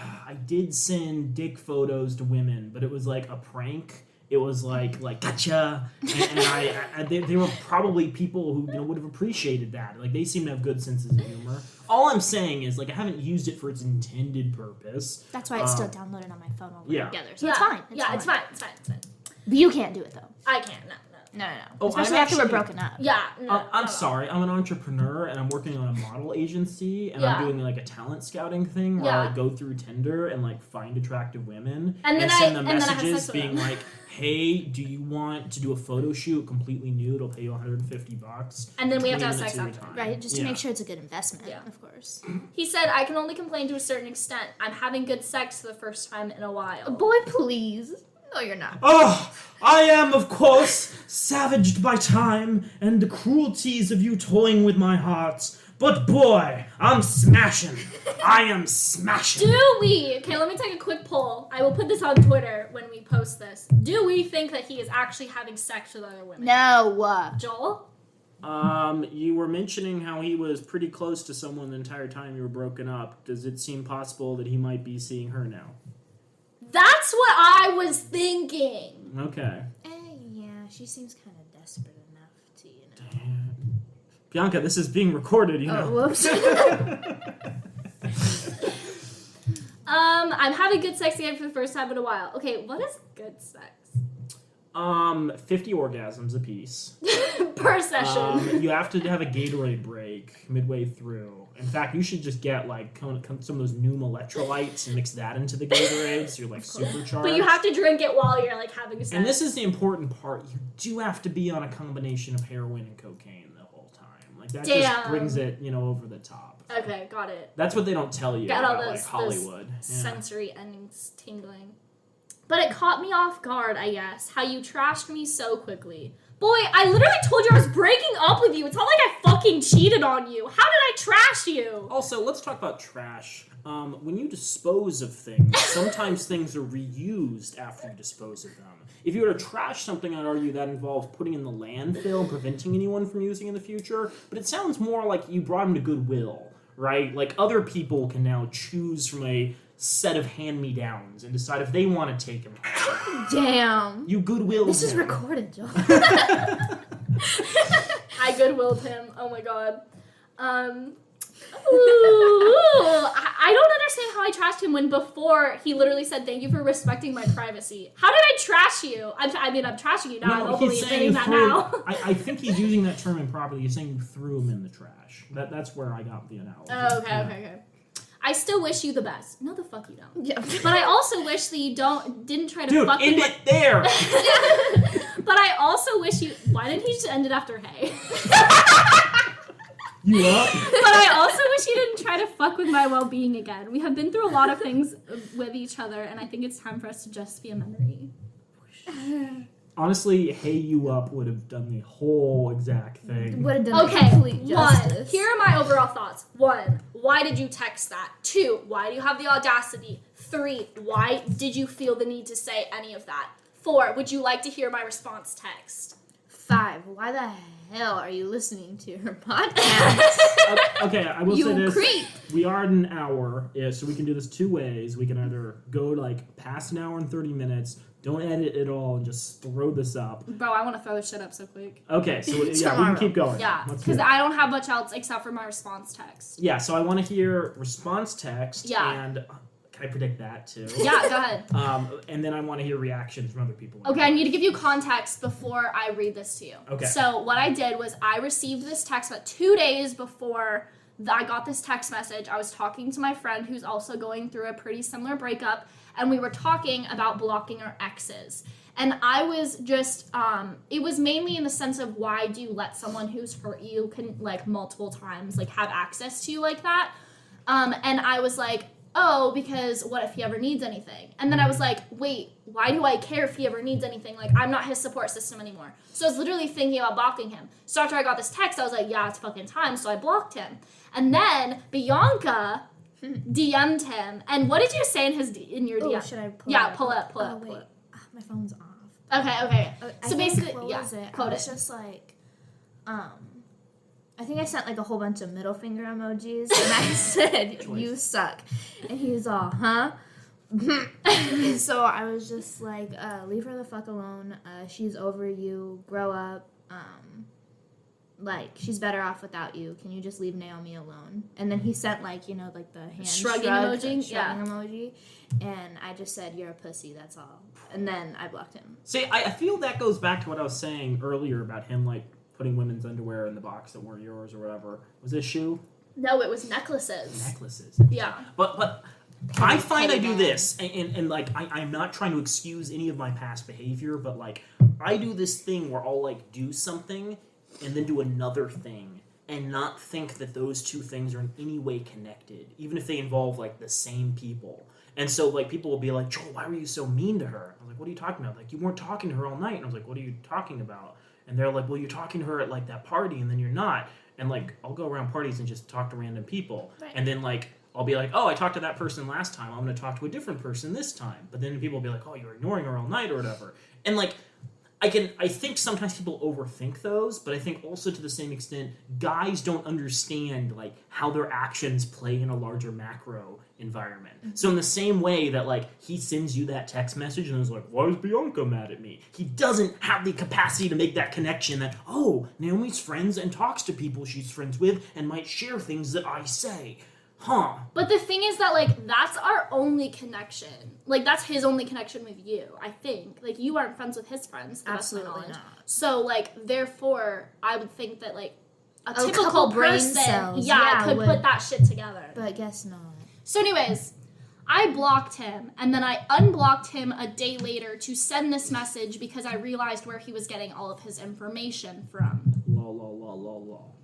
send dick photos to women, but it was like a prank. It was like gotcha, and they were probably people who would have appreciated that. Like they seem to have good senses of humor. All I'm saying is like I haven't used it for its intended purpose. That's why it's still downloaded on my phone while we're together. So yeah. it's fine. It's fine. But you can't do it though. I can't. No. Oh, especially after we're broken up. Yeah. I'm sorry. I'm an entrepreneur and I'm working on a model agency and I'm doing like a talent scouting thing where I like, go through Tinder and like find attractive women and send them messages being like, "Hey, do you want to do a photo shoot completely nude? It'll pay you $150." And then we have to have sex after, right? Just to make sure it's a good investment. Yeah, of course. He said, "I can only complain to a certain extent. I'm having good sex for the first time in a while." Boy, please. No, you're not. Oh, I am, of course, savaged by time and the cruelties of you toying with my heart. But boy, I'm smashing. I am smashing. Do we? Okay, let me take a quick poll. I will put this on Twitter when we post this. Do we think that he is actually having sex with other women? No. Joel? You were mentioning how he was pretty close to someone the entire time you were broken up. Does it seem possible that he might be seeing her now? That's what I was thinking. Okay. Yeah, she seems kind of desperate enough to, Damn. Beyonca, this is being recorded, Oh, whoops. I'm having good sex again for the first time in a while. Okay, what is good sex? 50 orgasms apiece. Per session. You have to have a Gatorade break midway through. In fact, you should just get like some of those Noom electrolytes and mix that into the Gatorade so you're like supercharged. But you have to drink it while you're like having sex. And this is the important part. You do have to be on a combination of heroin and cocaine the whole time. Like that just brings it, over the top. Okay, got it. That's what they don't tell you Got about all like Hollywood. Sensory endings tingling. But it caught me off guard, I guess, how you trashed me so quickly. Boy, I literally told you I was breaking up with you. It's not like I fucking cheated on you. How did I trash you? Also, let's talk about trash. When you dispose of things, sometimes things are reused after you dispose of them. If you were to trash something, I'd argue that involves putting in the landfill and preventing anyone from using in the future. But it sounds more like you brought them to Goodwill, right? Like other people can now choose from a set of hand-me-downs and decide if they want to take them. Damn. You Goodwill. This is recorded, Joel. I Goodwilled him. Oh my god. I don't understand how I trashed him when before he literally said thank you for respecting my privacy. How did I trash you? I'm trashing you now. I'm openly admitting that now. I think he's using that term improperly. He's saying you threw him in the trash. That's where I got the analogy. Oh, okay. I still wish you the best. No, the fuck you don't. Yeah. But I also wish that you didn't try to fuck end me. it there. But I also wish you. Why didn't he just end it after hey? You up? But I also wish you didn't try to fuck with my well-being again. We have been through a lot of things with each other, and I think it's time for us to just be a memory. Honestly, hey you up would have done the whole exact thing. Would have done Okay, justice. 1, here are my overall thoughts. 1, why did you text that? 2, why do you have the audacity? 3, why did you feel the need to say any of that? 4, would you like to hear my response text? 5, why the hell are you listening to her podcast? Okay, I will say this. Creep. We are at an hour, so we can do this 2 ways. We can either go like past an hour and 30 minutes, don't edit at all, and just throw this up. Bro, I want to throw this shit up so quick. Okay, so we can keep going. Yeah, because I don't have much else except for my response text. Yeah, so I want to hear response text. Yeah. And can I predict that too? Yeah, go ahead. And then I want to hear reactions from other people. Okay, I need to give you context before I read this to you. Okay. So what I did was I received this text about 2 days before I got this text message. I was talking to my friend who's also going through a pretty similar breakup, and we were talking about blocking our exes. And I was just, it was mainly in the sense of why do you let someone who's hurt you multiple times, have access to you like that? And I was like, oh, because what if he ever needs anything? And then I was like, wait, why do I care if he ever needs anything? Like, I'm not his support system anymore. So I was literally thinking about blocking him. So after I got this text, I was like, yeah, it's fucking time. So I blocked him. And then Beyonca DM'd him. And what did you say in your DM? Should I pull Yeah, it pull up? it up. Wait. My phone's off. Okay. I So think basically, what yeah, was it? quote I was it. just like, I think I sent like a whole bunch of middle finger emojis, and I said, "You suck," and he was all, "Huh?" So I was just like, "Leave her the fuck alone. She's over you. Grow up. Like she's better off without you. Can you just leave Naomi alone?" And then he sent like like the hand Shrugging emoji? shrugging emoji, and I just said, "You're a pussy. That's all." And then I blocked him. See, I feel that goes back to what I was saying earlier about him, like, putting women's underwear in the box that weren't yours or whatever. Was it a shoe? No, it was necklaces. Necklaces. Yeah. But I find I do man. this, and like, I'm not trying to excuse any of my past behavior, but, like, I do this thing where I'll, like, do something and then do another thing and not think that those two things are in any way connected, even if they involve, like, the same people. And so, like, people will be like, Joel, why were you so mean to her? I was like, what are you talking about? Like, you weren't talking to her all night. And I was like, what are you talking about? And they're like, well, you're talking to her at, like, that party, and then you're not. And, like, I'll go around parties and just talk to random people. Right. And then, like, I'll be like, oh, I talked to that person last time. I'm going to talk to a different person this time. But then people will be like, oh, you're ignoring her all night or whatever. And, like, I think sometimes people overthink those, but I think also to the same extent, guys don't understand, like, how their actions play in a larger macro environment. Mm-hmm. So in the same way that, like, he sends you that text message and is like, why is Beyonca mad at me? He doesn't have the capacity to make that connection that, oh, Naomi's friends and talks to people she's friends with and might share things that I say. Huh. But the thing is that, like, that's our only connection. Like, that's his only connection with you, I think. Like, you aren't friends with his friends, to Absolutely the best of my knowledge. not. So, like, therefore, I would think that, like, a couple typical brain person, cells, could would- put that shit together. But guess not. So anyways, I blocked him, and then I unblocked him a day later to send this message because I realized where he was getting all of his information from. Lol.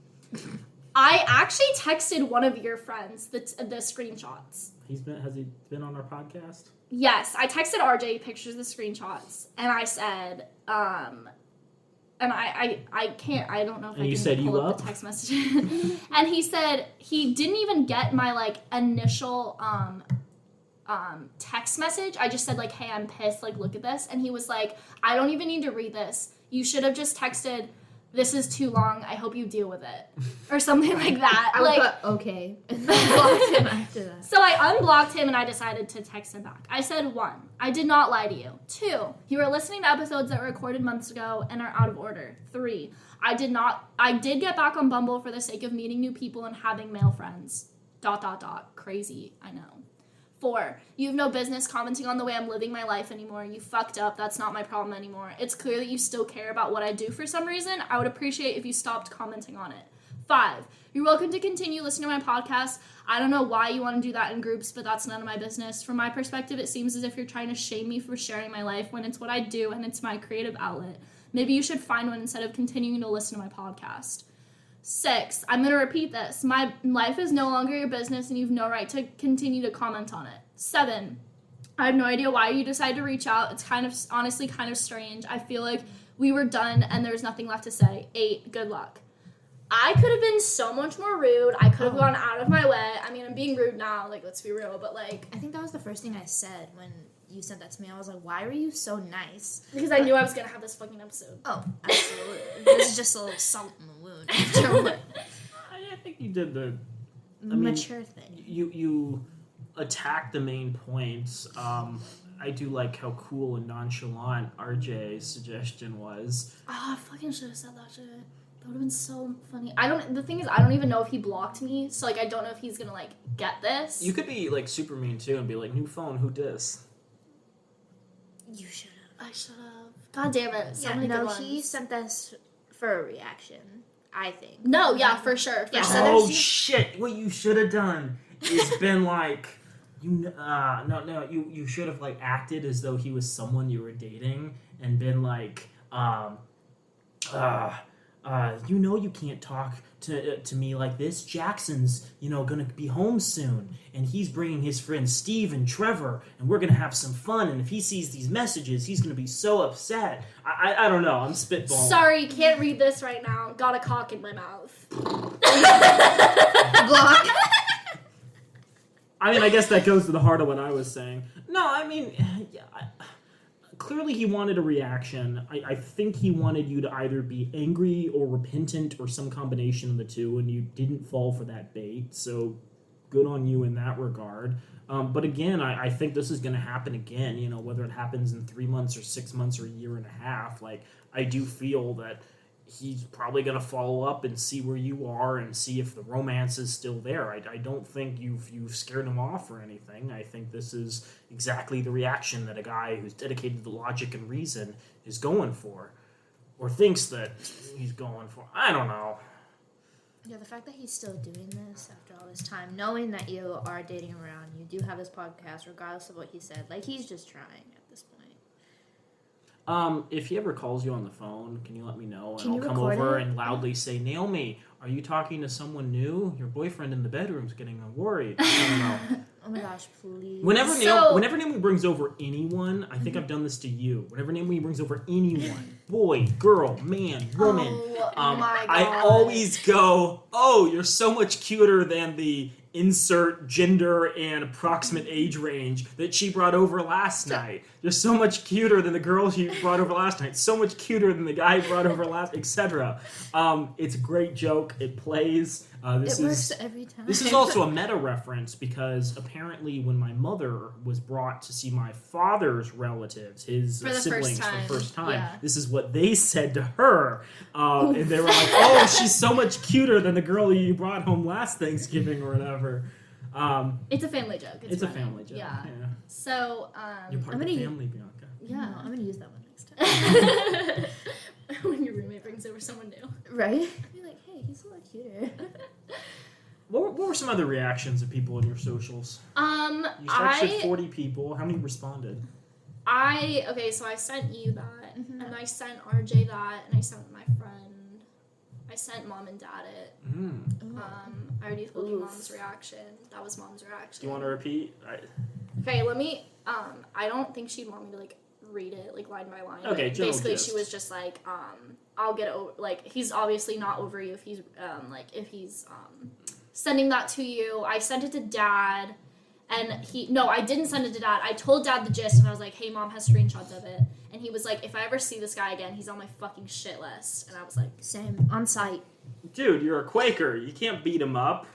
I actually texted one of your friends the screenshots. Has he been on our podcast? Yes, I texted RJ pictures of the screenshots, and I said, and I can't, I don't know if And I you can said pull you up up? the text message. And he said he didn't even get my, like, initial, text message. I just said, like, hey, I'm pissed, like, look at this. And he was like, I don't even need to read this. You should have just texted, this is too long, I hope you deal with it. Or something like that. I would Like, put okay, and then blocked him after that. so I unblocked him and I decided to text him back. I said, 1, I did not lie to you. 2, you were listening to episodes that were recorded months ago and are out of order. 3, I did get back on Bumble for the sake of meeting new people and having male friends. ... Crazy, I know. 4, you have no business commenting on the way I'm living my life anymore. You fucked up. That's not my problem anymore. It's clear that you still care about what I do for some reason. I would appreciate if you stopped commenting on it. 5, you're welcome to continue listening to my podcast. I don't know why you want to do that in groups, but that's none of my business. From my perspective, it seems as if you're trying to shame me for sharing my life when it's what I do and it's my creative outlet. Maybe you should find one instead of continuing to listen to my podcast. 6, I'm going to repeat this. My life is no longer your business and you have no right to continue to comment on it. 7, I have no idea why you decided to reach out. It's honestly kind of strange. I feel like we were done and there's nothing left to say. 8, good luck. I could have been so much more rude. I could have gone out of my way. I mean, I'm being rude now, like, let's be real, but, like... I think that was the first thing I said when you sent that to me. I was like, why were you so nice? Because I knew I was going to have this fucking episode. Oh, absolutely. This is just a little salt in the wound. I think you did the Mature thing. You attack the main points. I do like how cool and nonchalant RJ's suggestion was. Oh, I fucking should have said that shit. That would have been so funny. The thing is, I don't even know if he blocked me, so, like, I don't know if he's gonna, like, get this. You could be, like, super mean, too, and be like, new phone, who dis? You should have. I should have. God damn it. So many good ones. He sent this for a reaction, I think. No, yeah, for sure. Yeah, so Oh, there's- shit. What you should have done is been like... You should have, like, acted as though he was someone you were dating and been like, you know you can't talk to me like this. Jackson's, gonna be home soon, and he's bringing his friends Steve and Trevor, and we're gonna have some fun, and if he sees these messages, he's gonna be so upset. I don't know, I'm spitballing. Sorry, can't read this right now. Got a cock in my mouth. Block. I mean, I guess that goes to the heart of what I was saying. No, I mean, clearly he wanted a reaction. I think he wanted you to either be angry or repentant or some combination of the two, and you didn't fall for that bait, so good on you in that regard. But again, I think this is going to happen again, whether it happens in 3 months or 6 months or a year and a half. Like, I do feel that he's probably going to follow up and see where you are and see if the romance is still there. I don't think you've scared him off or anything. I think this is exactly the reaction that a guy who's dedicated to logic and reason is going for, or thinks that he's going for. I don't know. Yeah, the fact that he's still doing this after all this time, knowing that you are dating around, you do have this podcast, regardless of what he said, like, he's just trying at this point. If he ever calls you on the phone, can you let me know? Can And you I'll come record over it? and loudly say, Naomi, are you talking to someone new? Your boyfriend in the bedroom's getting worried. I don't know. Oh my gosh, please. Whenever So- Naomi brings over anyone, I think I've done this to you. Whenever Naomi brings over anyone, boy, girl, man, woman, Oh my God. I always go, oh, you're so much cuter than the insert gender and approximate age range that she brought over last night. You're so much cuter than the girl she brought over last night. So much cuter than the guy who brought over last, etc. It's a great joke. It plays. It works every time. This is also a meta reference because apparently when my mother was brought to see my father's relatives, his For the siblings first time. for the first time, Yeah. this is what they said to her. And they were like, oh, she's so much cuter than the girl you brought home last Thanksgiving or whatever. It's a family joke. It's a funny. family joke. Yeah. Yeah. So, You're part I'm of the gonna- family, Bianca. Yeah, I'm gonna use that one next time. when your roommate brings over someone new. Right? Be like, hey, he's a lot cuter. What were some other reactions of people on your socials? You said 40 people. How many responded? So I sent you that, and I sent RJ that, and I sent my friend. I sent mom and dad it. I already told you mom's reaction. That was mom's reaction. Do you want to repeat? Okay, let me. I don't think she'd want me to read it line by line. Okay, general basically gist. she was just like, I'll get over. He's obviously not over you if he's sending that to you. I sent it to dad, and I didn't send it to dad. I told dad the gist, and I was like, hey, mom has screenshots of it, and he was like, if I ever see this guy again, he's on my fucking shit list, and I was like, Same. On site. Dude, you're a Quaker. You can't beat him up.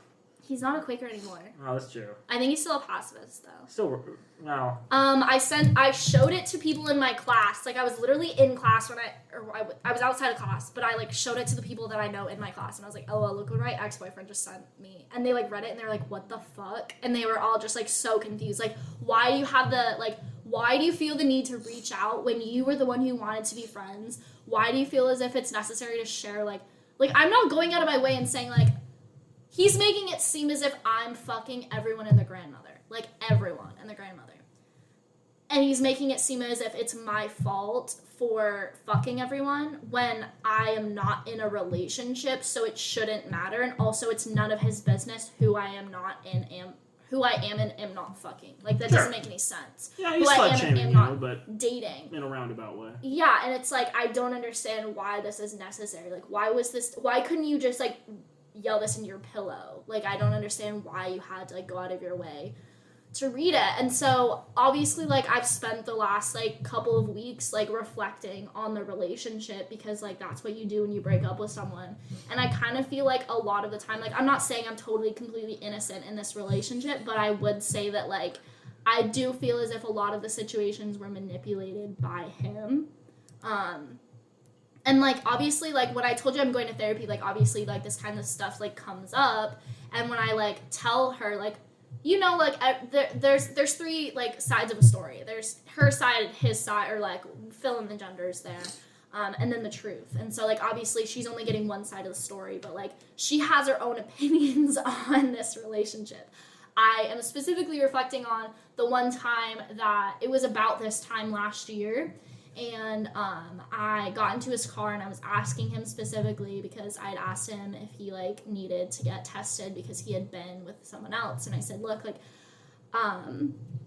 he's not a Quaker anymore. Oh, that's true. I think he's still a pacifist though. Still, no. I showed it to people in my class. I was literally in class when I was outside of class, but I showed it to the people that I know in my class, and I was like, oh, look what my ex-boyfriend just sent me. And they read it, and they were like, what the fuck? And they were all just so confused. Why do you have why do you feel the need to reach out when you were the one who wanted to be friends? Why do you feel as if it's necessary to share, I'm not going out of my way and saying, he's making it seem as if I'm fucking everyone and the grandmother. Everyone and the grandmother. And he's making it seem as if it's my fault for fucking everyone when I am not in a relationship, so it shouldn't matter. And also, it's none of his business who I am and am not fucking. That doesn't make any sense. Yeah, he's Who I am and slut-shaming am you, not but dating. in a roundabout way. Yeah, and it's I don't understand why this is necessary. Why couldn't you just yell this in your pillow? I don't understand why you had to go out of your way to read it. And so obviously I've spent the last couple of weeks reflecting on the relationship, because that's what you do when you break up with someone. And I kind of feel a lot of the time, I'm not saying I'm totally completely innocent in this relationship, but I would say that I do feel as if a lot of the situations were manipulated by him. And obviously when I told you I'm going to therapy, obviously this kind of stuff comes up, and when I tell her there's three sides of a story. There's her side, his side, or fill in the genders there, and then the truth. And so obviously she's only getting one side of the story, but she has her own opinions on this relationship. I am specifically reflecting on the one time that it was about this time last year, And I got into his car and I was asking him specifically because I'd asked him if he like needed to get tested because he had been with someone else. And I said, look, like,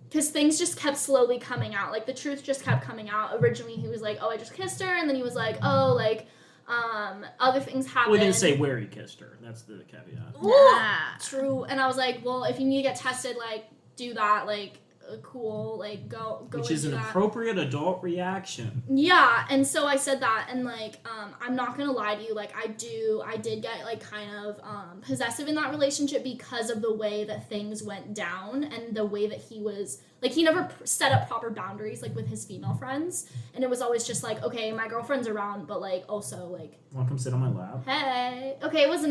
because things just kept slowly coming out. Like, the truth just kept coming out. Originally, he was like, oh, I just kissed her. And then he was like, oh, like, other things happened. We didn't say where he kissed her. That's the caveat. Nah. True. And I was like, well, if you need to get tested, like, do that. Like, cool. Like, go Which and is do an that. appropriate adult reaction. Yeah, and so I said that, and like, I'm not gonna lie to you, like, I did get like kind of possessive in that relationship because of the way that things went down and the way that he was, like, he never set up proper boundaries, like, with his female friends, and it was always just like, okay, my girlfriend's around, but like, also like, Want to come sit on my lap? hey, okay, it wasn't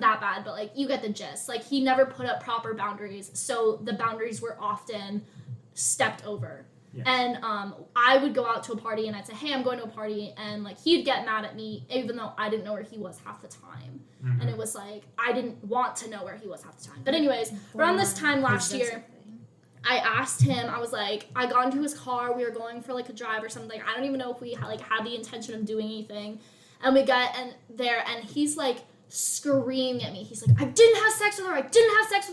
that bad, but like, you get the gist. Like, he never put up proper boundaries, so the boundaries were often stepped over. Yeah. And I would go out to a party and I'd say, hey, I'm going to a party, and like, he'd get mad at me even though I didn't know where he was half the time. Mm-hmm. And it was like, I didn't want to know where he was half the time. But anyways, around this time last year, I asked him, I was like, I got into his car, we were going for like a drive or something. I don't even know if we had the intention of doing anything. And we got there and he's like screaming at me. He's like, I didn't have sex with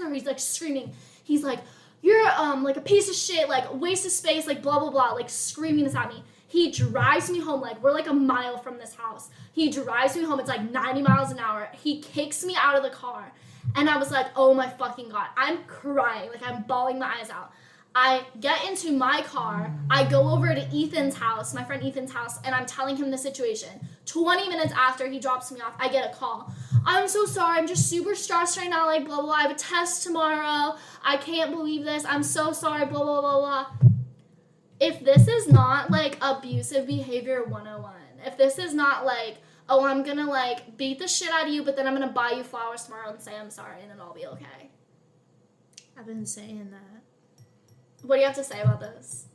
her. He's like screaming. He's like, you're like a piece of shit, like waste of space, like blah blah blah, like screaming this at me. He drives me home, like, we're like a mile from this house. He drives me home, it's like 90 miles an hour. He kicks me out of the car. And I was like, oh my fucking God. I'm crying, like, I'm bawling my eyes out. I get into my car, I go over to Ethan's house, my friend Ethan's house, and I'm telling him the situation. 20 minutes after he drops me off, I get a call. I'm so sorry, I'm just super stressed right now, like, blah, blah, blah. I have a test tomorrow. I can't believe this. I'm so sorry, blah, blah, blah, blah. If this is not, like, abusive behavior 101, if this is not, like, oh, I'm gonna, like, beat the shit out of you, but then I'm gonna buy you flowers tomorrow and say I'm sorry, and it'll all be okay. I've been saying that. What do you have to say about this?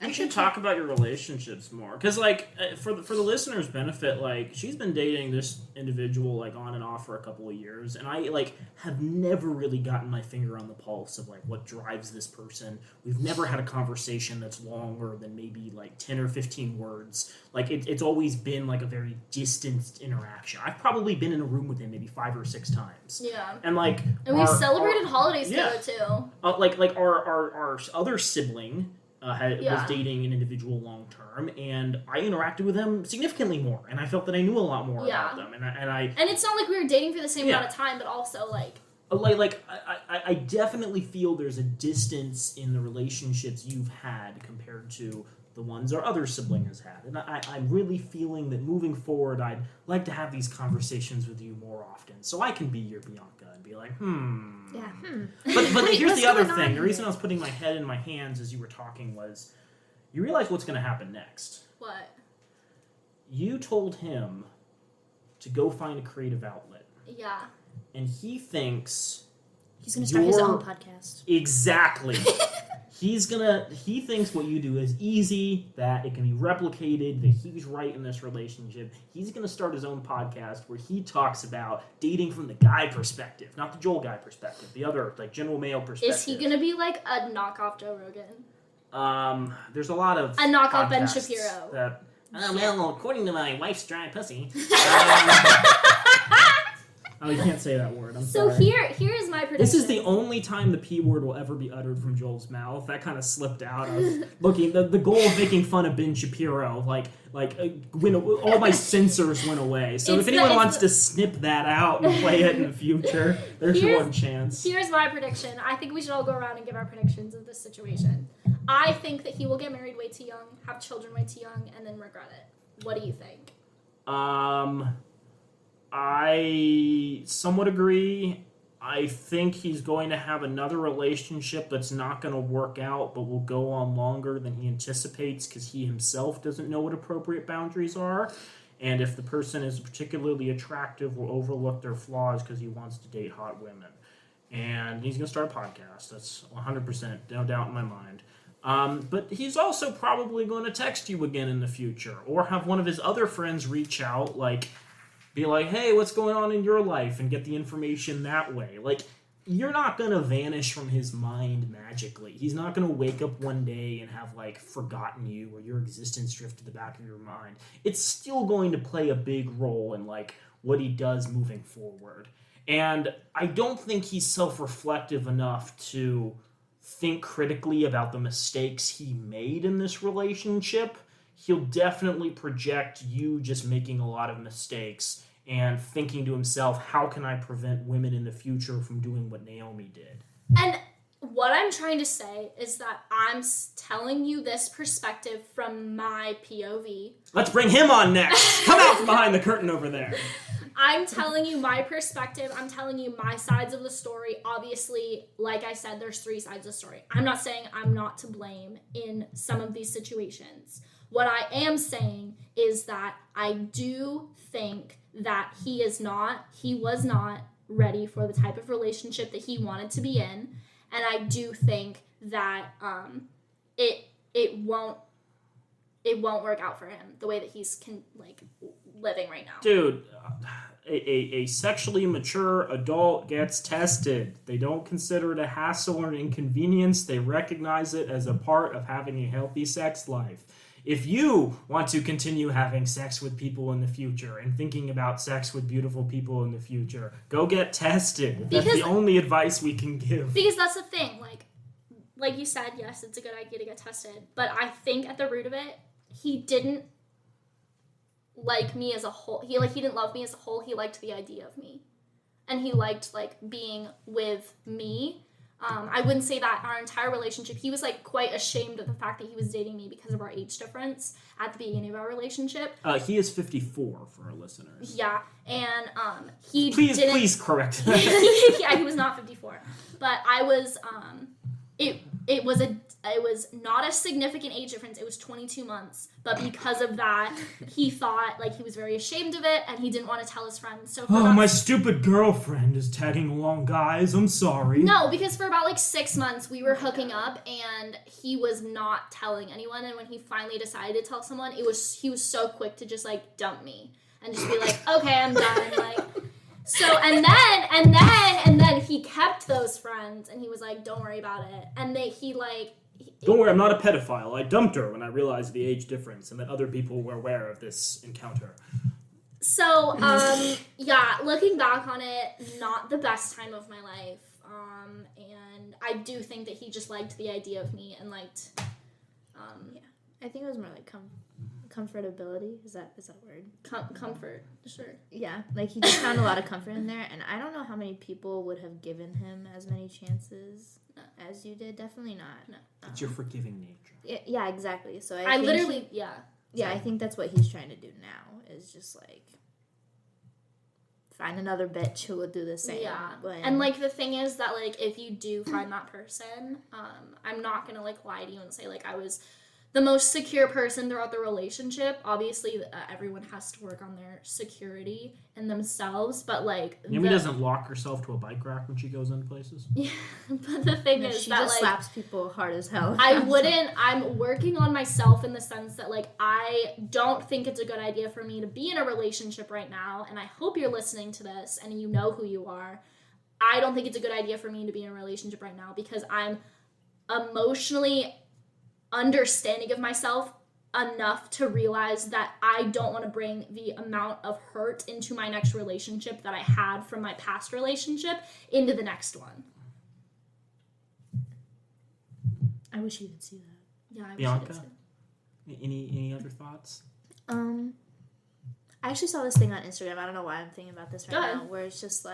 You should talk about your relationships more, because like for the listeners' benefit, like she's been dating this individual like on and off for a couple of years, and I like have never really gotten my finger on the pulse of like what drives this person. We've never had a conversation that's longer than maybe like 10 or 15 words. Like it's always been like a very distanced interaction. I've probably been in a room with him maybe 5 or 6 times. Yeah. And like we've celebrated holidays together too. Like our other sibling. Was dating an individual long term, and I interacted with them significantly more, and I felt that I knew a lot more about them, and it's not like we were dating for the same amount of time, but also like I definitely feel there's a distance in the relationships you've had compared to the ones our other sibling has had, and I'm really feeling that moving forward, I'd like to have these conversations with you more often, so I can be your Beyonca and be like, But here's the other thing. The reason I was putting my head in my hands as you were talking was, you realize what's going to happen next. What? You told him to go find a creative outlet. Yeah. And he thinks he's going to start his own podcast. Exactly. He thinks what you do is easy, that it can be replicated, that he's right in this relationship. He's going to start his own podcast where he talks about dating from the guy perspective, not the Joel guy perspective, the other, like, general male perspective. Is he going to be like a knockoff Joe Rogan? There's a lot of a knockoff Ben Shapiro. That, well, according to my wife's dry pussy. Oh, you can't say that word. I'm sorry. So here is my prediction. This is the only time the P word will ever be uttered from Joel's mouth. That kind of slipped out. I was looking. The goal of making fun of Ben Shapiro, when all my censors went away. So if anyone wants to snip that out and play it in the future, there's your one chance. Here's my prediction. I think we should all go around and give our predictions of this situation. I think that he will get married way too young, have children way too young, and then regret it. What do you think? I somewhat agree. I think he's going to have another relationship that's not going to work out, but will go on longer than he anticipates because he himself doesn't know what appropriate boundaries are. And if the person is particularly attractive, will overlook their flaws because he wants to date hot women. And he's going to start a podcast. That's 100%, no doubt in my mind. But he's also probably going to text you again in the future, or have one of his other friends reach out, be like, hey, what's going on in your life? And get the information that way. you're not going to vanish from his mind magically. He's not going to wake up one day and have, like, forgotten you or your existence drift to the back of your mind. It's still going to play a big role in, like, what he does moving forward. And I don't think he's self-reflective enough to think critically about the mistakes he made in this relationship. He'll definitely project you just making a lot of mistakes and thinking to himself, how can I prevent women in the future from doing what Naomi did? And what I'm trying to say is that I'm telling you this perspective from my POV. Let's bring him on next. Come out from behind the curtain over there. I'm telling you my perspective. I'm telling you my sides of the story. Obviously, like I said, there's 3 sides of the story. I'm not saying I'm not to blame in some of these situations. What I am saying is that I do think that he was not ready for the type of relationship that he wanted to be in. And I do think that it won't work out for him the way that he's living right now. Dude, a sexually mature adult gets tested. They don't consider it a hassle or an inconvenience. They recognize it as a part of having a healthy sex life. If you want to continue having sex with people in the future and thinking about sex with beautiful people in the future, go get tested. That's the only advice we can give. Because that's the thing, like you said, yes, it's a good idea to get tested. But I think at the root of it, he didn't like me as a whole. He didn't love me as a whole. He liked the idea of me. And he liked, being with me. I wouldn't say that our entire relationship, he was, quite ashamed of the fact that he was dating me because of our age difference at the beginning of our relationship. He is 54 for our listeners. Yeah, and he Please correct that. Yeah, he was not 54. But I was, it was not a significant age difference. It was 22 months. But because of that, he thought, he was very ashamed of it, and he didn't want to tell his friends. So my stupid girlfriend is tagging along, guys. I'm sorry. No, because for about, 6 months, we were hooking up, and he was not telling anyone. And when he finally decided to tell someone, he was so quick to just, dump me. And just be like, okay, I'm done. So, and then he kept those friends, and he was like, don't worry about it. And don't worry, I'm not a pedophile. I dumped her when I realized the age difference and that other people were aware of this encounter. So, yeah, looking back on it, not the best time of my life. And I do think that he just liked the idea of me and liked, yeah. I think it was more comfortability. Is that a word? Comfort, sure. Yeah, he just found a lot of comfort in there, and I don't know how many people would have given him as many chances as you did. Definitely not. No. It's your forgiving nature. Yeah, exactly. So I literally, yeah, I think that's what he's trying to do now, is just find another bitch who will do the same. Yeah. And the thing is that if you do find that person, I'm not gonna lie to you and say I was the most secure person throughout the relationship. Obviously, everyone has to work on their security and themselves, but Naomi doesn't lock herself to a bike rack when she goes into places. Yeah, but the thing is she that just slaps people hard as hell. I'm working on myself in the sense that I don't think it's a good idea for me to be in a relationship right now, and I hope you're listening to this and you know who you are. I don't think it's a good idea for me to be in a relationship right now because I'm emotionally understanding of myself enough to realize that I don't want to bring the amount of hurt into my next relationship that I had from my past relationship into the next one. I wish you could see that. Yeah, I Beyonca, wish you could see. Any other thoughts? I actually saw this thing on Instagram. I don't know why I'm thinking about this right now, where it's just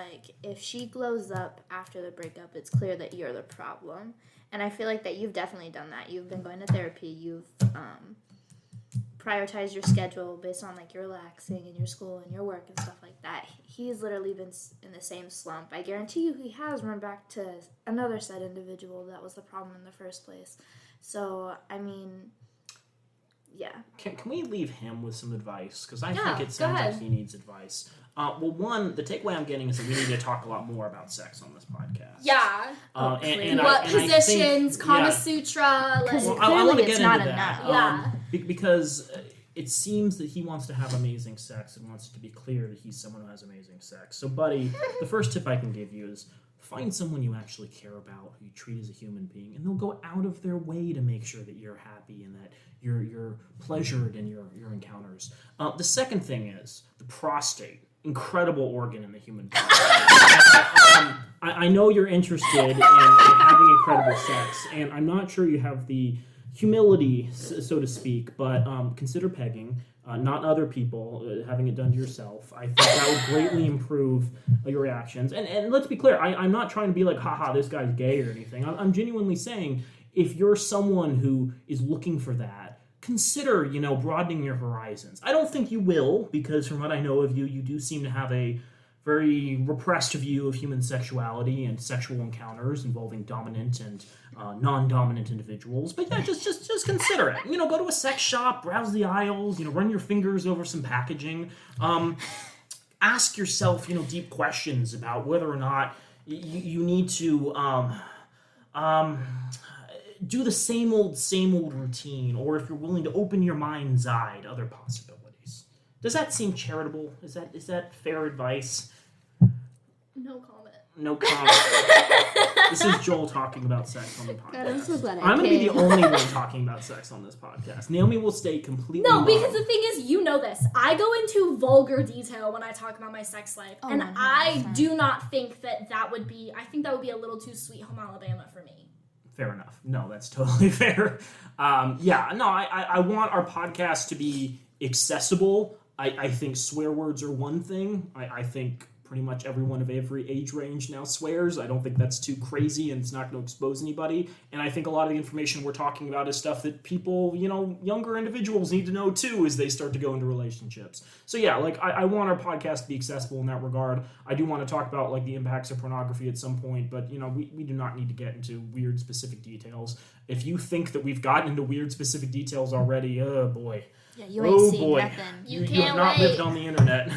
if she glows up after the breakup, it's clear that you're the problem. And I feel that you've definitely done that. You've been going to therapy. You've prioritized your schedule based on your relaxing and your school and your work and stuff like that. He's literally been in the same slump. I guarantee you he has run back to another said individual that was the problem in the first place. So, I mean, yeah. Can we leave him with some advice? Because I think it sounds like he needs advice. Well, one, the takeaway I'm getting is that we need to talk a lot more about sex on this podcast. Yeah. What positions, Kama Sutra. I want to get into that. Yeah. Because it seems that he wants to have amazing sex and wants it to be clear that he's someone who has amazing sex. So, buddy, the first tip I can give you is find someone you actually care about, who you treat as a human being, and they'll go out of their way to make sure that you're happy and that you're pleasured in your encounters. The second thing is the prostate. Incredible organ in the human body. I know you're interested in having incredible sex, and I'm not sure you have the humility, so to speak, but consider pegging. Not other people, having it done to yourself. I think that would greatly improve your reactions. And let's be clear, I'm not trying to be like, haha, this guy's gay or anything. I'm genuinely saying, if you're someone who is looking for that, consider, broadening your horizons. I don't think you will, because from what I know of you, you do seem to have a very repressed view of human sexuality and sexual encounters involving dominant and non-dominant individuals. But yeah, just consider it. Go to a sex shop, browse the aisles, run your fingers over some packaging. Ask yourself, deep questions about whether or not you need to do the same old routine, or if you're willing to open your mind's eye to other possibilities. Does that seem charitable? Is that fair advice? No comment. No comment. This is Joel talking about sex on the podcast. God, I'm so glad I'm going to be the only one talking about sex on this podcast. Naomi will stay completely No, because the thing is, this. I go into vulgar detail when I talk about my sex life, and 100%. I do not think that would be. I think that would be a little too sweet home Alabama for me. Fair enough. No, that's totally fair. I want our podcast to be accessible. I think swear words are one thing. I think pretty much everyone of every age range now swears. I don't think that's too crazy and it's not going to expose anybody. And I think a lot of the information we're talking about is stuff that people, younger individuals need to know too as they start to go into relationships. So yeah, I want our podcast to be accessible in that regard. I do want to talk about the impacts of pornography at some point, but we do not need to get into weird specific details. If you think that we've gotten into weird specific details already, oh boy. Yeah, you ain't seen nothing. You have can't not wait. lived on the internet.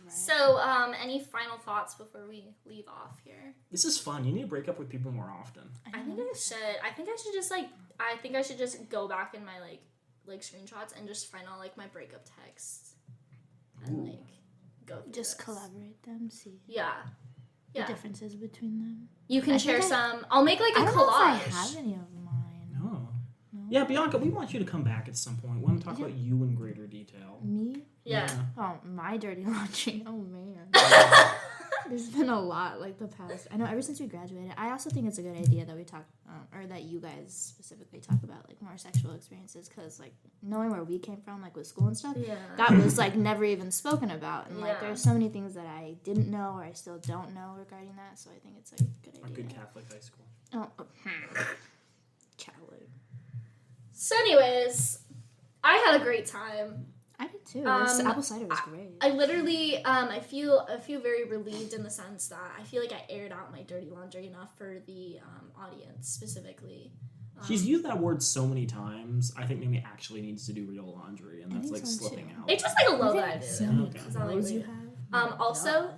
So, any final thoughts before we leave off here? This is fun. You need to break up with people more often. I think I should. I think I should just go back in my like screenshots and just find all my breakup texts and go through Just this. collaborate them, see Yeah. the differences between them. You can share some. I'll make a I don't collage. know if I have any of mine. No. Yeah, Beyonca, we want you to come back at some point. We want to talk about you in greater detail. Me? Yeah. Oh, my dirty laundry. Oh, man. There's been a lot, the past. I know, ever since we graduated. I also think it's a good idea that we talk, or that you guys specifically talk about, more sexual experiences, because, knowing where we came from, with school and stuff, that was, never even spoken about. And, there's so many things that I didn't know or I still don't know regarding that, so I think it's, a good idea. A good Catholic high school. Catholic. So, anyways, I had a great time. I did too. This apple cider was great. I literally, I feel very relieved in the sense that I feel like I aired out my dirty laundry enough for the audience specifically. She's used that word so many times. I think Naomi actually needs to do real laundry, and that's so slipping too. out. It's just a low that I do. So many Okay. It's not clothes weird. you have. Also,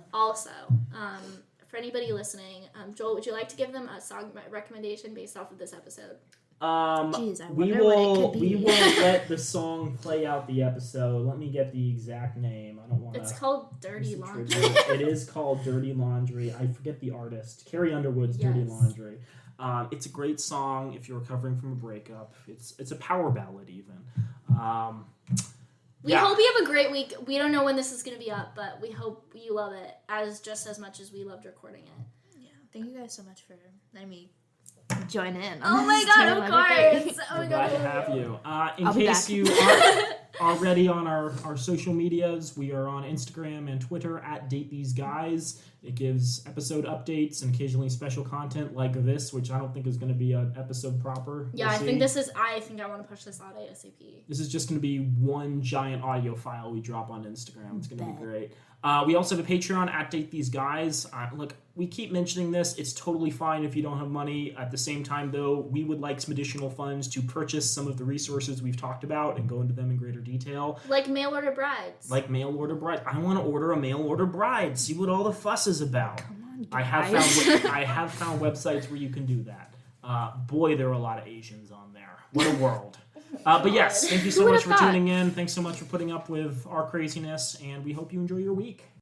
for anybody listening, Joel, would you like to give them a song recommendation based off of this episode? Jeez, I we wonder what it will could be. we will let the song play out the episode. Let me get the exact name. I don't want to. It's called Dirty Laundry. It is called Dirty Laundry. I forget the artist. Carrie Underwood's Dirty Yes. Laundry. It's a great song if you're recovering from a breakup. It's a power ballad even. We hope you have a great week. We don't know when this is going to be up, but we hope you love it just as much as we loved recording it. Yeah, thank you guys so much for letting me join in. Oh my god, of course! Oh my We're god, glad to have you. In I'll be case back. you aren't already on our social medias, we are on Instagram and Twitter at Date These Guys. It gives episode updates and occasionally special content like this, which I don't think is going to be an episode proper. Yeah, We'll I see. think I want to push this out ASAP. This is just going to be one giant audio file we drop on Instagram. It's going to be great. We also have a Patreon at Date These Guys. Look, we keep mentioning this. It's totally fine if you don't have money. At the same time, though, we would like some additional funds to purchase some of the resources we've talked about and go into them in greater detail. Like mail order brides. Like mail order bride. I want to order a mail order bride. See what all the fuss is about. Come on, I have found websites where you can do that. Boy, there are a lot of Asians on there. What a world. But yes, thank you so Who much would've for thought? tuning in. Thanks so much for putting up with our craziness, and we hope you enjoy your week.